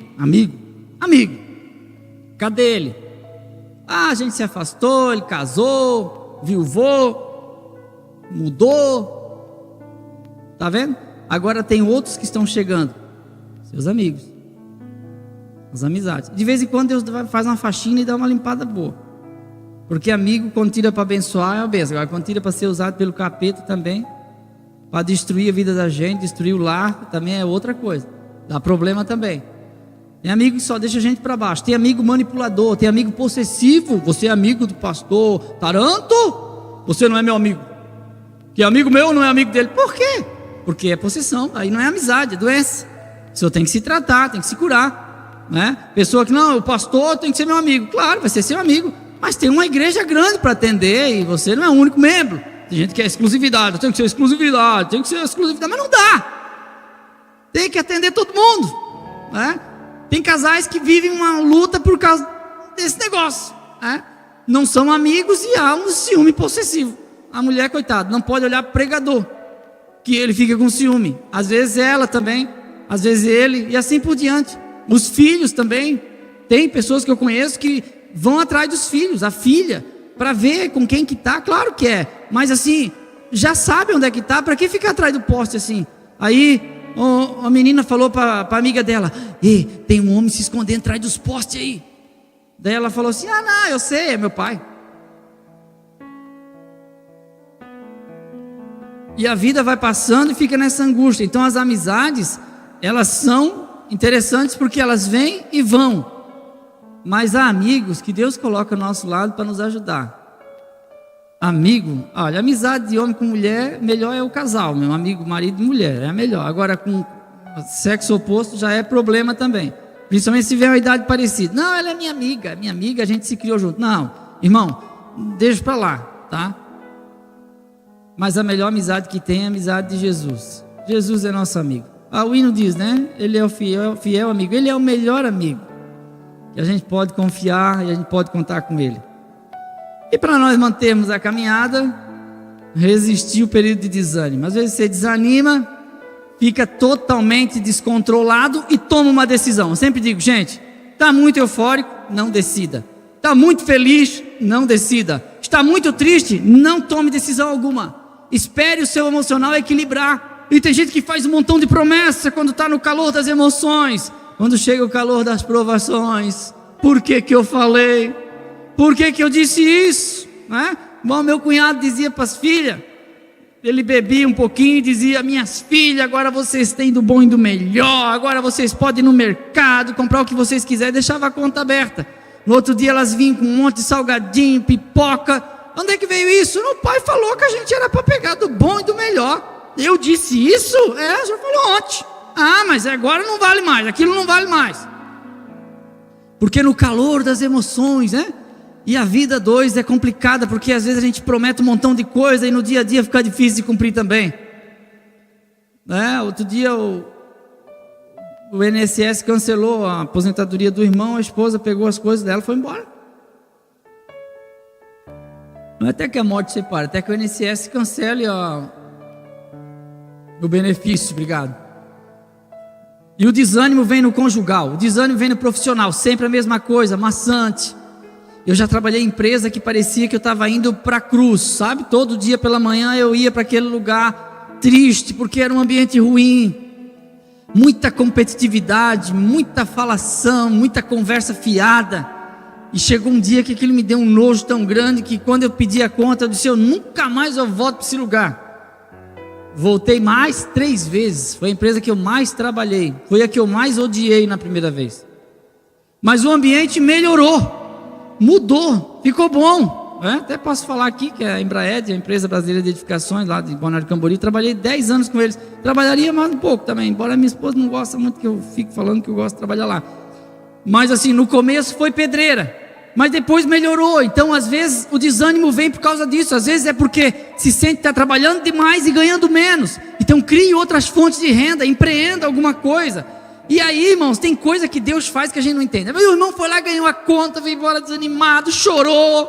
Cadê ele? A gente se afastou, ele casou, viuvou, mudou. Tá vendo? Agora tem outros que estão chegando. Seus amigos. As amizades. De vez em quando Deus faz uma faxina e dá uma limpada boa. Porque amigo, quando tira para abençoar, é uma benção. Agora, quando tira para ser usado pelo capeta também, para destruir a vida da gente, destruir o lar, também é outra coisa. Dá problema também. Tem amigo que só deixa a gente para baixo. Tem amigo manipulador, tem amigo possessivo. Você é amigo do pastor Taranto? Você não é meu amigo. Que amigo meu não é amigo dele. Por quê? Porque é possessão. Aí não é amizade, é doença. O senhor tem que se tratar, tem que se curar, né? Pessoa que não, o pastor tem que ser meu amigo. Claro, vai ser seu amigo. Mas tem uma igreja grande para atender e você não é o único membro. Tem gente que quer exclusividade. Tem que ser exclusividade, tem que ser exclusividade. Mas não dá. Tem que atender todo mundo, né? Tem casais que vivem uma luta por causa desse negócio, né? Não são amigos e há um ciúme possessivo. A mulher, coitada, não pode olhar para o pregador, que ele fica com ciúme. Às vezes ela também, às vezes ele, e assim por diante. Os filhos também. Tem pessoas que eu conheço que vão atrás dos filhos, a filha, para ver com quem que está. Claro que é, mas assim, já sabe onde é que está. Para que ficar atrás do poste assim? Aí a menina falou para a amiga dela: "Ei, tem um homem se escondendo atrás dos postes aí." Daí ela falou assim: "Ah, não, eu sei, é meu pai." E a vida vai passando e fica nessa angústia. Então as amizades, elas são interessantes porque elas vêm e vão. Mas há amigos que Deus coloca ao nosso lado para nos ajudar. Amigo, olha, amizade de homem com mulher, melhor é o casal, meu amigo, marido e mulher, é a melhor. Agora com sexo oposto já é problema também. Principalmente se tiver uma idade parecida. Não, ela é minha amiga, a gente se criou junto. Não, irmão, deixa para lá, tá? Mas a melhor amizade que tem é a amizade de Jesus. Jesus é nosso amigo. O hino diz, né? Ele é o fiel amigo. Ele é o melhor amigo. Que a gente pode confiar e a gente pode contar com ele. E para nós mantermos a caminhada, resistir o período de desânimo. Às vezes você desanima, fica totalmente descontrolado e toma uma decisão. Eu sempre digo, gente, está muito eufórico, não decida. Está muito feliz, não decida. Está muito triste, não tome decisão alguma. Espere o seu emocional equilibrar. E tem gente que faz um montão de promessa quando está no calor das emoções. Quando chega o calor das provações, por que eu falei? Por que eu disse isso? Né? Bom, meu cunhado dizia para as filhas, ele bebia um pouquinho e dizia: "Minhas filhas, agora vocês têm do bom e do melhor, agora vocês podem ir no mercado, comprar o que vocês quiserem." Deixava a conta aberta. No outro dia elas vinham com um monte de salgadinho, pipoca. Onde é que veio isso? O pai falou que a gente era para pegar do bom e do melhor. Eu disse isso? O senhor falou ontem. Mas agora não vale mais, aquilo não vale mais. Porque no calor das emoções, né? E a vida dois é complicada, porque às vezes a gente promete um montão de coisa e no dia a dia fica difícil de cumprir também. Outro dia o INSS cancelou a aposentadoria do irmão, a esposa pegou as coisas dela e foi embora. Não é até que a morte separe, até que o INSS cancele o benefício. Obrigado. E o desânimo vem no conjugal, o desânimo vem no profissional, sempre a mesma coisa, maçante. Eu já trabalhei em empresa que parecia que eu estava indo para a cruz, sabe? Todo dia pela manhã eu ia para aquele lugar triste, porque era um ambiente ruim. Muita competitividade, muita falação, muita conversa fiada. E chegou um dia que aquilo me deu um nojo tão grande que quando eu pedi a conta, eu disse: "Eu nunca mais volto para esse lugar." Voltei mais 3 vezes. Foi a empresa que eu mais trabalhei. Foi a que eu mais odiei na primeira vez. Mas o ambiente melhorou, mudou, ficou bom. Até posso falar aqui que a Embraed, a empresa brasileira de edificações lá de Balneário Camboriú, trabalhei 10 anos com eles. Trabalharia mais um pouco também, embora minha esposa não gosta muito que eu fique falando que eu gosto de trabalhar lá. Mas assim, no começo foi pedreira, mas depois melhorou. Então às vezes o desânimo vem por causa disso. Às vezes é porque se sente que está trabalhando demais e ganhando menos. Então crie outras fontes de renda, empreenda alguma coisa. E aí, irmãos, tem coisa que Deus faz que a gente não entende. Meu irmão foi lá, ganhou a conta, veio embora desanimado, chorou,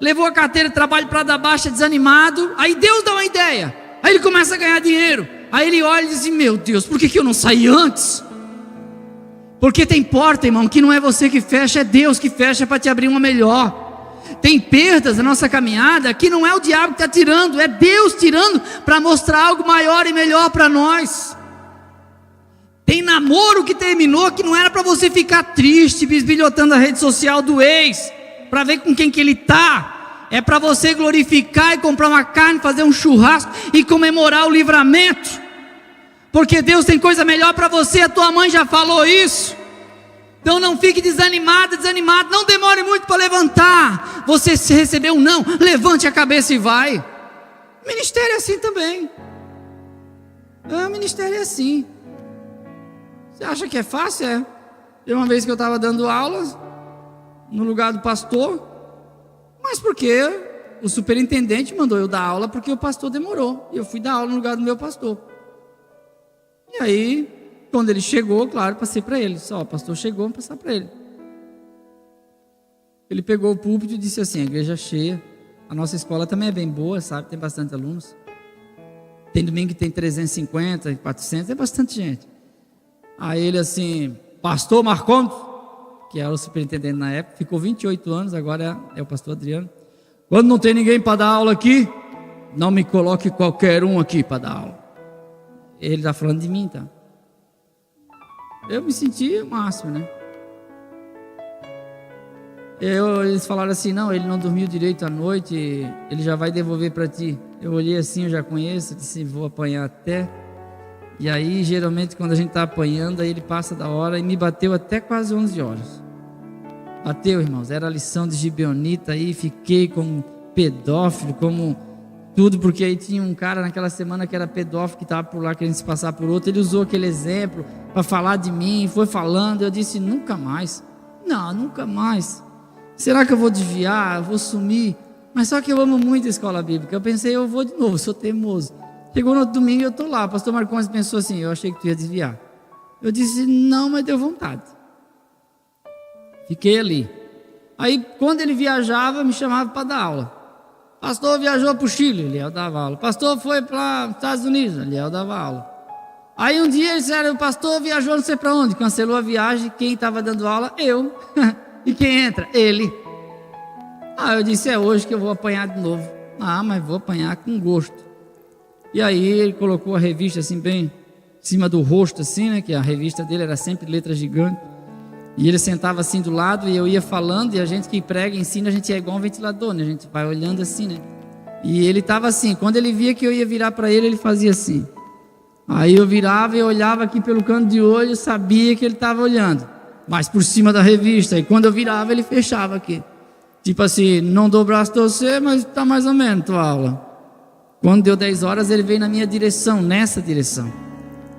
levou a carteira de trabalho para dar baixa desanimado. Aí Deus dá uma ideia, aí ele começa a ganhar dinheiro. Aí ele olha e diz: "Meu Deus, por que eu não saí antes?" Porque tem porta, irmão, que não é você que fecha, é Deus que fecha para te abrir uma melhor. Tem perdas na nossa caminhada que não é o diabo que está tirando, é Deus tirando para mostrar algo maior e melhor para nós. Tem namoro que terminou que não era para você ficar triste, bisbilhotando a rede social do ex, para ver com quem que ele está. É para você glorificar e comprar uma carne, fazer um churrasco e comemorar o livramento. Porque Deus tem coisa melhor para você, a tua mãe já falou isso. Então não fique desanimado, não demore muito para levantar. Você se recebeu um não, levante a cabeça e vai. O ministério é assim também. O ministério é assim. Você acha que é fácil? É. Teve uma vez que eu estava dando aulas no lugar do pastor, mas porque o superintendente mandou eu dar aula porque o pastor demorou. E eu fui dar aula no lugar do meu pastor. E aí, quando ele chegou, claro, passei para ele. Só, o pastor chegou, vou passar para ele. Ele pegou o púlpito e disse assim: a igreja cheia. A nossa escola também é bem boa, sabe? Tem bastante alunos. Tem domingo que tem 350, 400, é bastante gente. Aí ele assim: pastor Marcondes, que era o superintendente na época, ficou 28 anos, agora é o pastor Adriano. Quando não tem ninguém para dar aula aqui, não me coloque qualquer um aqui para dar aula. Ele está falando de mim, tá? Eu me senti o máximo, né? Eles falaram assim: não, ele não dormiu direito à noite, ele já vai devolver para ti. Eu olhei assim: eu já conheço, disse: vou apanhar até. E aí, geralmente, quando a gente está apanhando, aí ele passa da hora, e me bateu até quase 11 horas. Bateu, irmãos, era a lição de Gibeonita, aí fiquei como pedófilo, como tudo, porque aí tinha um cara naquela semana que era pedófilo, que estava por lá querendo se passar por outro. Ele usou aquele exemplo para falar de mim, foi falando. Eu disse: nunca mais, não, nunca mais. Será que eu vou desviar, eu vou sumir? Mas só que eu amo muito a escola bíblica. Eu pensei: eu vou de novo, sou teimoso. Chegou no outro domingo e eu estou lá. O pastor Marcondes pensou assim: eu achei que tu ia desviar. Eu disse: não, mas deu vontade. Fiquei ali. Aí quando ele viajava, me chamava para dar aula. Pastor viajou para o Chile, Eliel dava aula. Pastor foi para os Estados Unidos, Eliel dava aula. Aí um dia eles disseram: o pastor viajou não sei para onde, cancelou a viagem. Quem estava dando aula? Eu. E quem entra? Ele. Eu disse: é hoje que eu vou apanhar de novo. Mas vou apanhar com gosto. E aí ele colocou a revista assim bem em cima do rosto assim, né? Que a revista dele era sempre letra gigante. E ele sentava assim do lado e eu ia falando, e a gente que prega e ensina, a gente é igual um ventilador, né? A gente vai olhando assim, né? E ele estava assim, quando ele via que eu ia virar para ele, ele fazia assim. Aí eu virava e olhava aqui pelo canto de olho, sabia que ele estava olhando, mas por cima da revista. E quando eu virava, ele fechava aqui. Tipo assim: não dou o braço a você, mas está mais ou menos tua aula. Quando deu 10 horas, ele veio na minha direção, nessa direção.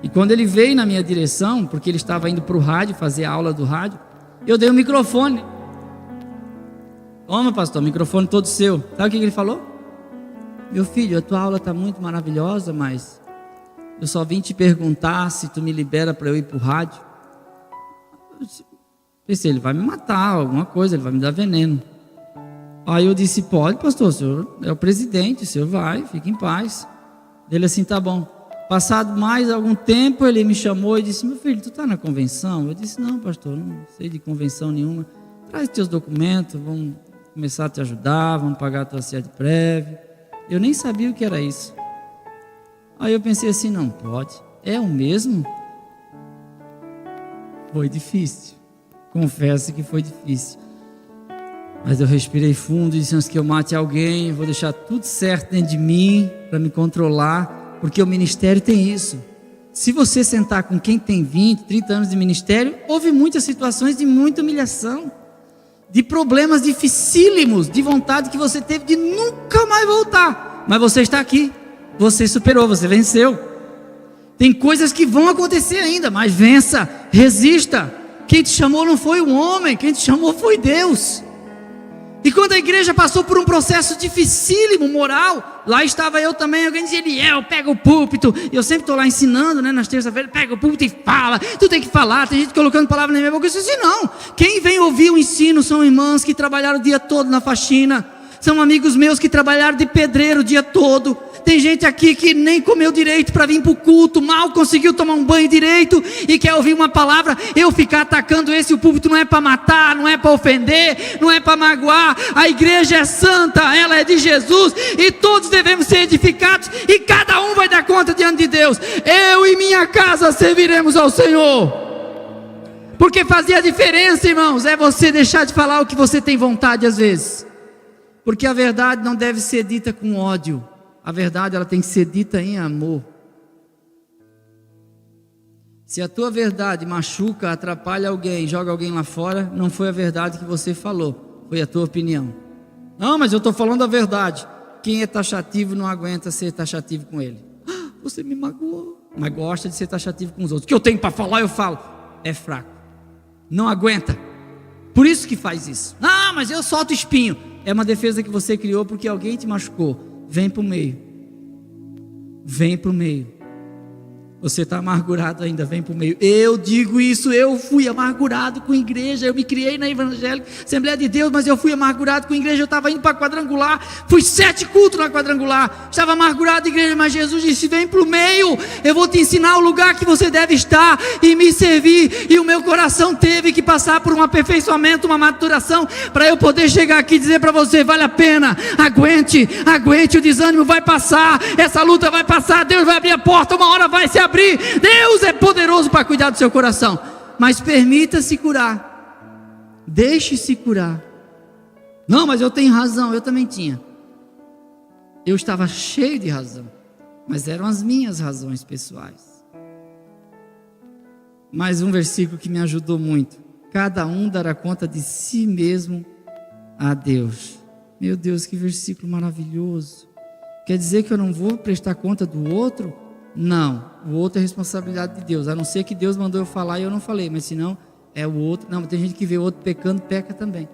E quando ele veio na minha direção, porque ele estava indo para o rádio, fazer a aula do rádio, eu dei o microfone. Toma, pastor, o microfone todo seu. Sabe o que ele falou? Meu filho, a tua aula está muito maravilhosa, mas eu só vim te perguntar se tu me libera para eu ir para o rádio. Eu pensei: ele vai me matar, alguma coisa, ele vai me dar veneno. Aí eu disse: pode, pastor, o senhor é o presidente, o senhor vai, fique em paz. Ele assim: tá bom. Passado mais algum tempo, ele me chamou e disse: meu filho, tu está na convenção? Eu disse: não, pastor, não sei de convenção nenhuma. Traz teus documentos, vamos começar a te ajudar, vamos pagar a tua CED prévia. Eu nem sabia o que era isso. Aí eu pensei assim: não pode, é o mesmo? Foi difícil, confesso que foi difícil. Mas eu respirei fundo e disse: antes que eu mate alguém, eu vou deixar tudo certo dentro de mim para me controlar. Porque o ministério tem isso. Se você sentar com quem tem 20, 30 anos de ministério, houve muitas situações de muita humilhação, de problemas dificílimos, de vontade que você teve de nunca mais voltar. Mas você está aqui, você superou, você venceu. Tem coisas que vão acontecer ainda, mas vença, resista. Quem te chamou não foi um homem, quem te chamou foi Deus. E quando a igreja passou por um processo dificílimo, moral, lá estava eu também. Alguém dizia: Eliel, pega o púlpito. E eu sempre estou lá ensinando, né, nas terças-feiras: pega o púlpito e fala, tu tem que falar. Tem gente colocando palavra na minha boca. Eu disse assim: não, quem vem ouvir o ensino são irmãs que trabalharam o dia todo na faxina, são amigos meus que trabalharam de pedreiro o dia todo, Tem gente aqui que nem comeu direito para vir para o culto, mal conseguiu tomar um banho direito e quer ouvir uma palavra. Eu ficar atacando o púlpito não é para matar, não é para ofender, não é para magoar. A igreja é santa, ela é de Jesus e todos devemos ser edificados e cada um vai dar conta diante de Deus. Eu e minha casa serviremos ao Senhor. Porque fazia diferença, irmãos, é você deixar de falar o que você tem vontade às vezes. Porque a verdade não deve ser dita com ódio. A verdade ela tem que ser dita em amor. Se a tua verdade machuca, atrapalha alguém, joga alguém lá fora, não foi a verdade que você falou, foi a tua opinião. Não, mas eu estou falando a verdade. Quem é taxativo não aguenta ser taxativo com ele. Você me magoou. Mas gosta de ser taxativo com os outros. O que eu tenho para falar, eu falo. É fraco. Não aguenta. Por isso que faz isso. Não, mas eu solto espinho. É uma defesa que você criou porque alguém te machucou. Vem para o meio. Vem para o meio. Você está amargurado ainda, vem para o meio. Eu digo isso, eu fui amargurado com a igreja. Eu me criei na evangélica, Assembleia de Deus, mas eu fui amargurado com a igreja. Eu estava indo para a quadrangular, fui 7 cultos na quadrangular, estava amargurado com a igreja, mas Jesus disse, vem para o meio. Eu vou te ensinar o lugar que você deve estar e me servir. E o meu coração teve que passar por um aperfeiçoamento, uma maturação, para eu poder chegar aqui e dizer para você, vale a pena, aguente, o desânimo vai passar, essa luta vai passar, Deus vai abrir a porta, uma hora vai se abrir. Deus é poderoso para cuidar do seu coração, mas permita-se curar, deixe-se curar. Não, mas eu tenho razão, eu também tinha. Eu estava cheio de razão, mas eram as minhas razões pessoais. Mais um versículo que me ajudou muito: cada um dará conta de si mesmo a Deus. Meu Deus, que versículo maravilhoso. Quer dizer que eu não vou prestar conta do outro? Não, o outro é responsabilidade de Deus, a não ser que Deus mandou eu falar e eu não falei, mas senão é o outro. Não, tem gente que vê o outro pecando, peca também.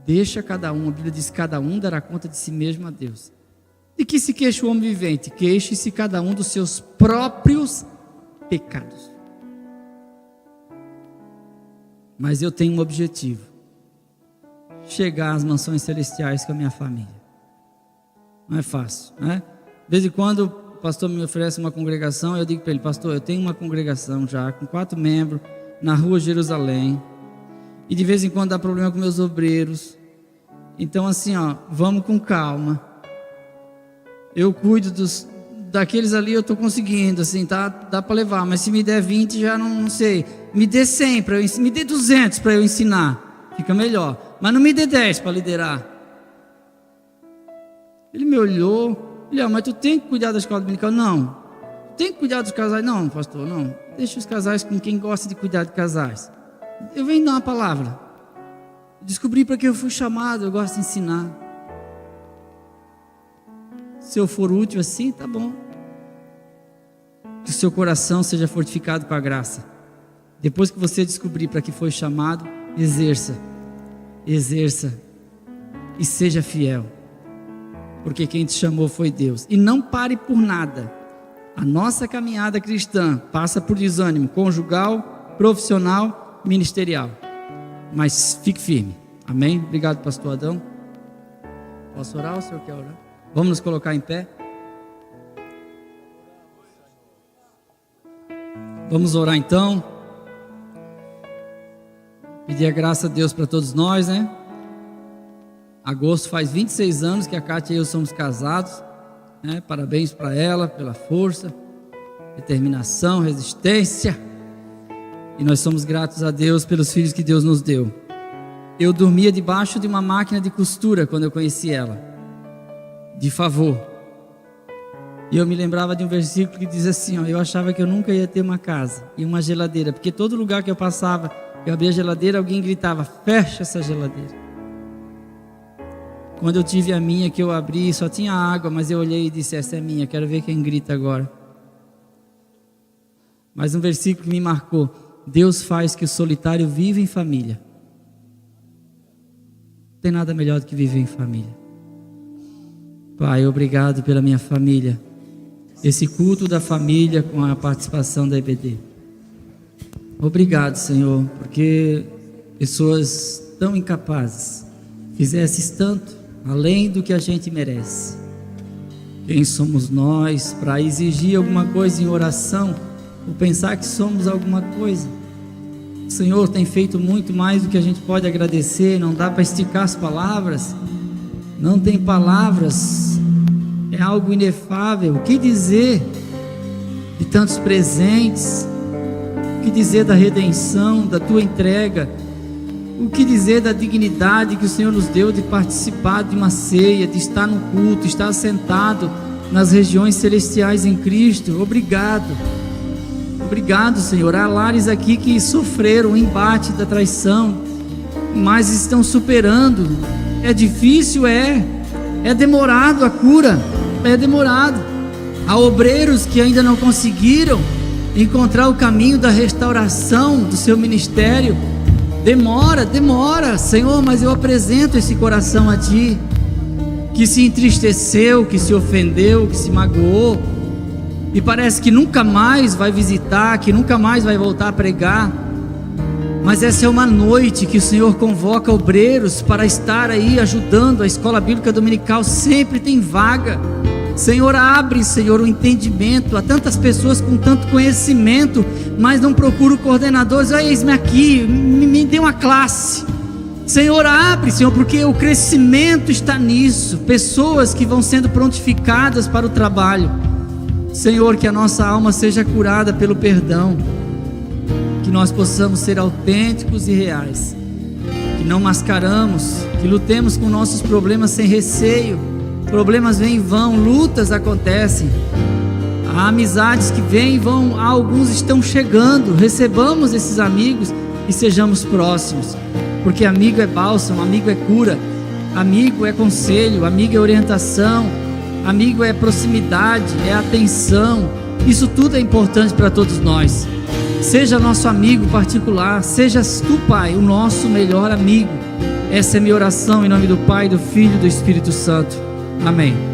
Deixa cada um, a Bíblia diz, cada um dará conta de si mesmo a Deus. De que se queixa o homem vivente? Queixe-se cada um dos seus próprios pecados. Mas eu tenho um objetivo: chegar às mansões celestiais com a minha família. Não é fácil, né? De vez em quando o pastor me oferece uma congregação, eu digo para ele, pastor, eu tenho uma congregação já com 4 membros na rua Jerusalém, e de vez em quando dá problema com meus obreiros. Então assim, vamos com calma. Eu cuido daqueles ali, eu estou conseguindo, assim, tá, dá para levar, mas se me der 20 já não sei. Me dê 100 para eu, me dê 200 para eu ensinar, fica melhor. Mas não me dê 10 para liderar. Ele me olhou. Mas tu tem que cuidar da escola dominical? Não. Tem que cuidar dos casais? Não, pastor, não. Deixa os casais com quem gosta de cuidar de casais. Eu venho dar uma palavra. Descobri para que eu fui chamado, eu gosto de ensinar. Se eu for útil assim, tá bom. Que o seu coração seja fortificado com a graça. Depois que você descobrir para que foi chamado, exerça. E seja fiel. Porque quem te chamou foi Deus. E não pare por nada. A nossa caminhada cristã passa por desânimo conjugal, profissional, ministerial. Mas fique firme. Amém? Obrigado, pastor Adão. Posso orar ou o senhor quer orar? Vamos nos colocar em pé. Vamos orar então. Pedir a graça a Deus para todos nós, né? Agosto faz 26 anos que a Kátia e eu somos casados, né? Parabéns para ela pela força, determinação, resistência. E nós somos gratos a Deus pelos filhos que Deus nos deu. Eu dormia debaixo de uma máquina de costura quando eu conheci ela, de favor. E eu me lembrava de um versículo que diz assim, eu achava que eu nunca ia ter uma casa e uma geladeira, porque todo lugar que eu passava, eu abria a geladeira, alguém gritava, fecha essa geladeira. Quando eu tive a minha, que eu abri, só tinha água, mas eu olhei e disse, essa é minha, quero ver quem grita agora. Mas um versículo que me marcou: Deus faz que o solitário viva em família. Não tem nada melhor do que viver em família. Pai, obrigado pela minha família, esse culto da família com a participação da EBD. Obrigado, Senhor, porque pessoas tão incapazes fizesses tanto além do que a gente merece. Quem somos nós para exigir alguma coisa em oração, ou pensar que somos alguma coisa? O Senhor tem feito muito mais do que a gente pode agradecer. Não dá para esticar as palavras, não tem palavras, é algo inefável. O que dizer de tantos presentes? O que dizer da redenção, da tua entrega? O que dizer da dignidade que o Senhor nos deu de participar de uma ceia, de estar no culto, estar sentado nas regiões celestiais em Cristo? Obrigado, obrigado, Senhor. Há lares aqui que sofreram o embate da traição, mas estão superando. É difícil, é demorado a cura, é demorado. Há obreiros que ainda não conseguiram encontrar o caminho da restauração do seu ministério. Demora, Senhor, mas eu apresento esse coração a Ti, que se entristeceu, que se ofendeu, que se magoou, e parece que nunca mais vai visitar, que nunca mais vai voltar a pregar. Mas essa é uma noite que o Senhor convoca obreiros para estar aí ajudando. A escola bíblica dominical sempre tem vaga. Senhor, abre, Senhor, o entendimento. Há tantas pessoas com tanto conhecimento, mas não procuram coordenadores. Olha, eis-me aqui, me dê uma classe. Senhor, abre, Senhor, porque o crescimento está nisso. Pessoas que vão sendo prontificadas para o trabalho. Senhor, que a nossa alma seja curada pelo perdão, que nós possamos ser autênticos e reais, que não mascaramos, que lutemos com nossos problemas sem receio. Problemas vêm e vão, lutas acontecem, há amizades que vêm e vão, alguns estão chegando. Recebamos esses amigos e sejamos próximos, porque amigo é bálsamo, amigo é cura, amigo é conselho, amigo é orientação, amigo é proximidade, é atenção. Isso tudo é importante para todos nós. Seja nosso amigo particular, sejas tu, Pai, o nosso melhor amigo. Essa é minha oração em nome do Pai, do Filho e do Espírito Santo. Amém.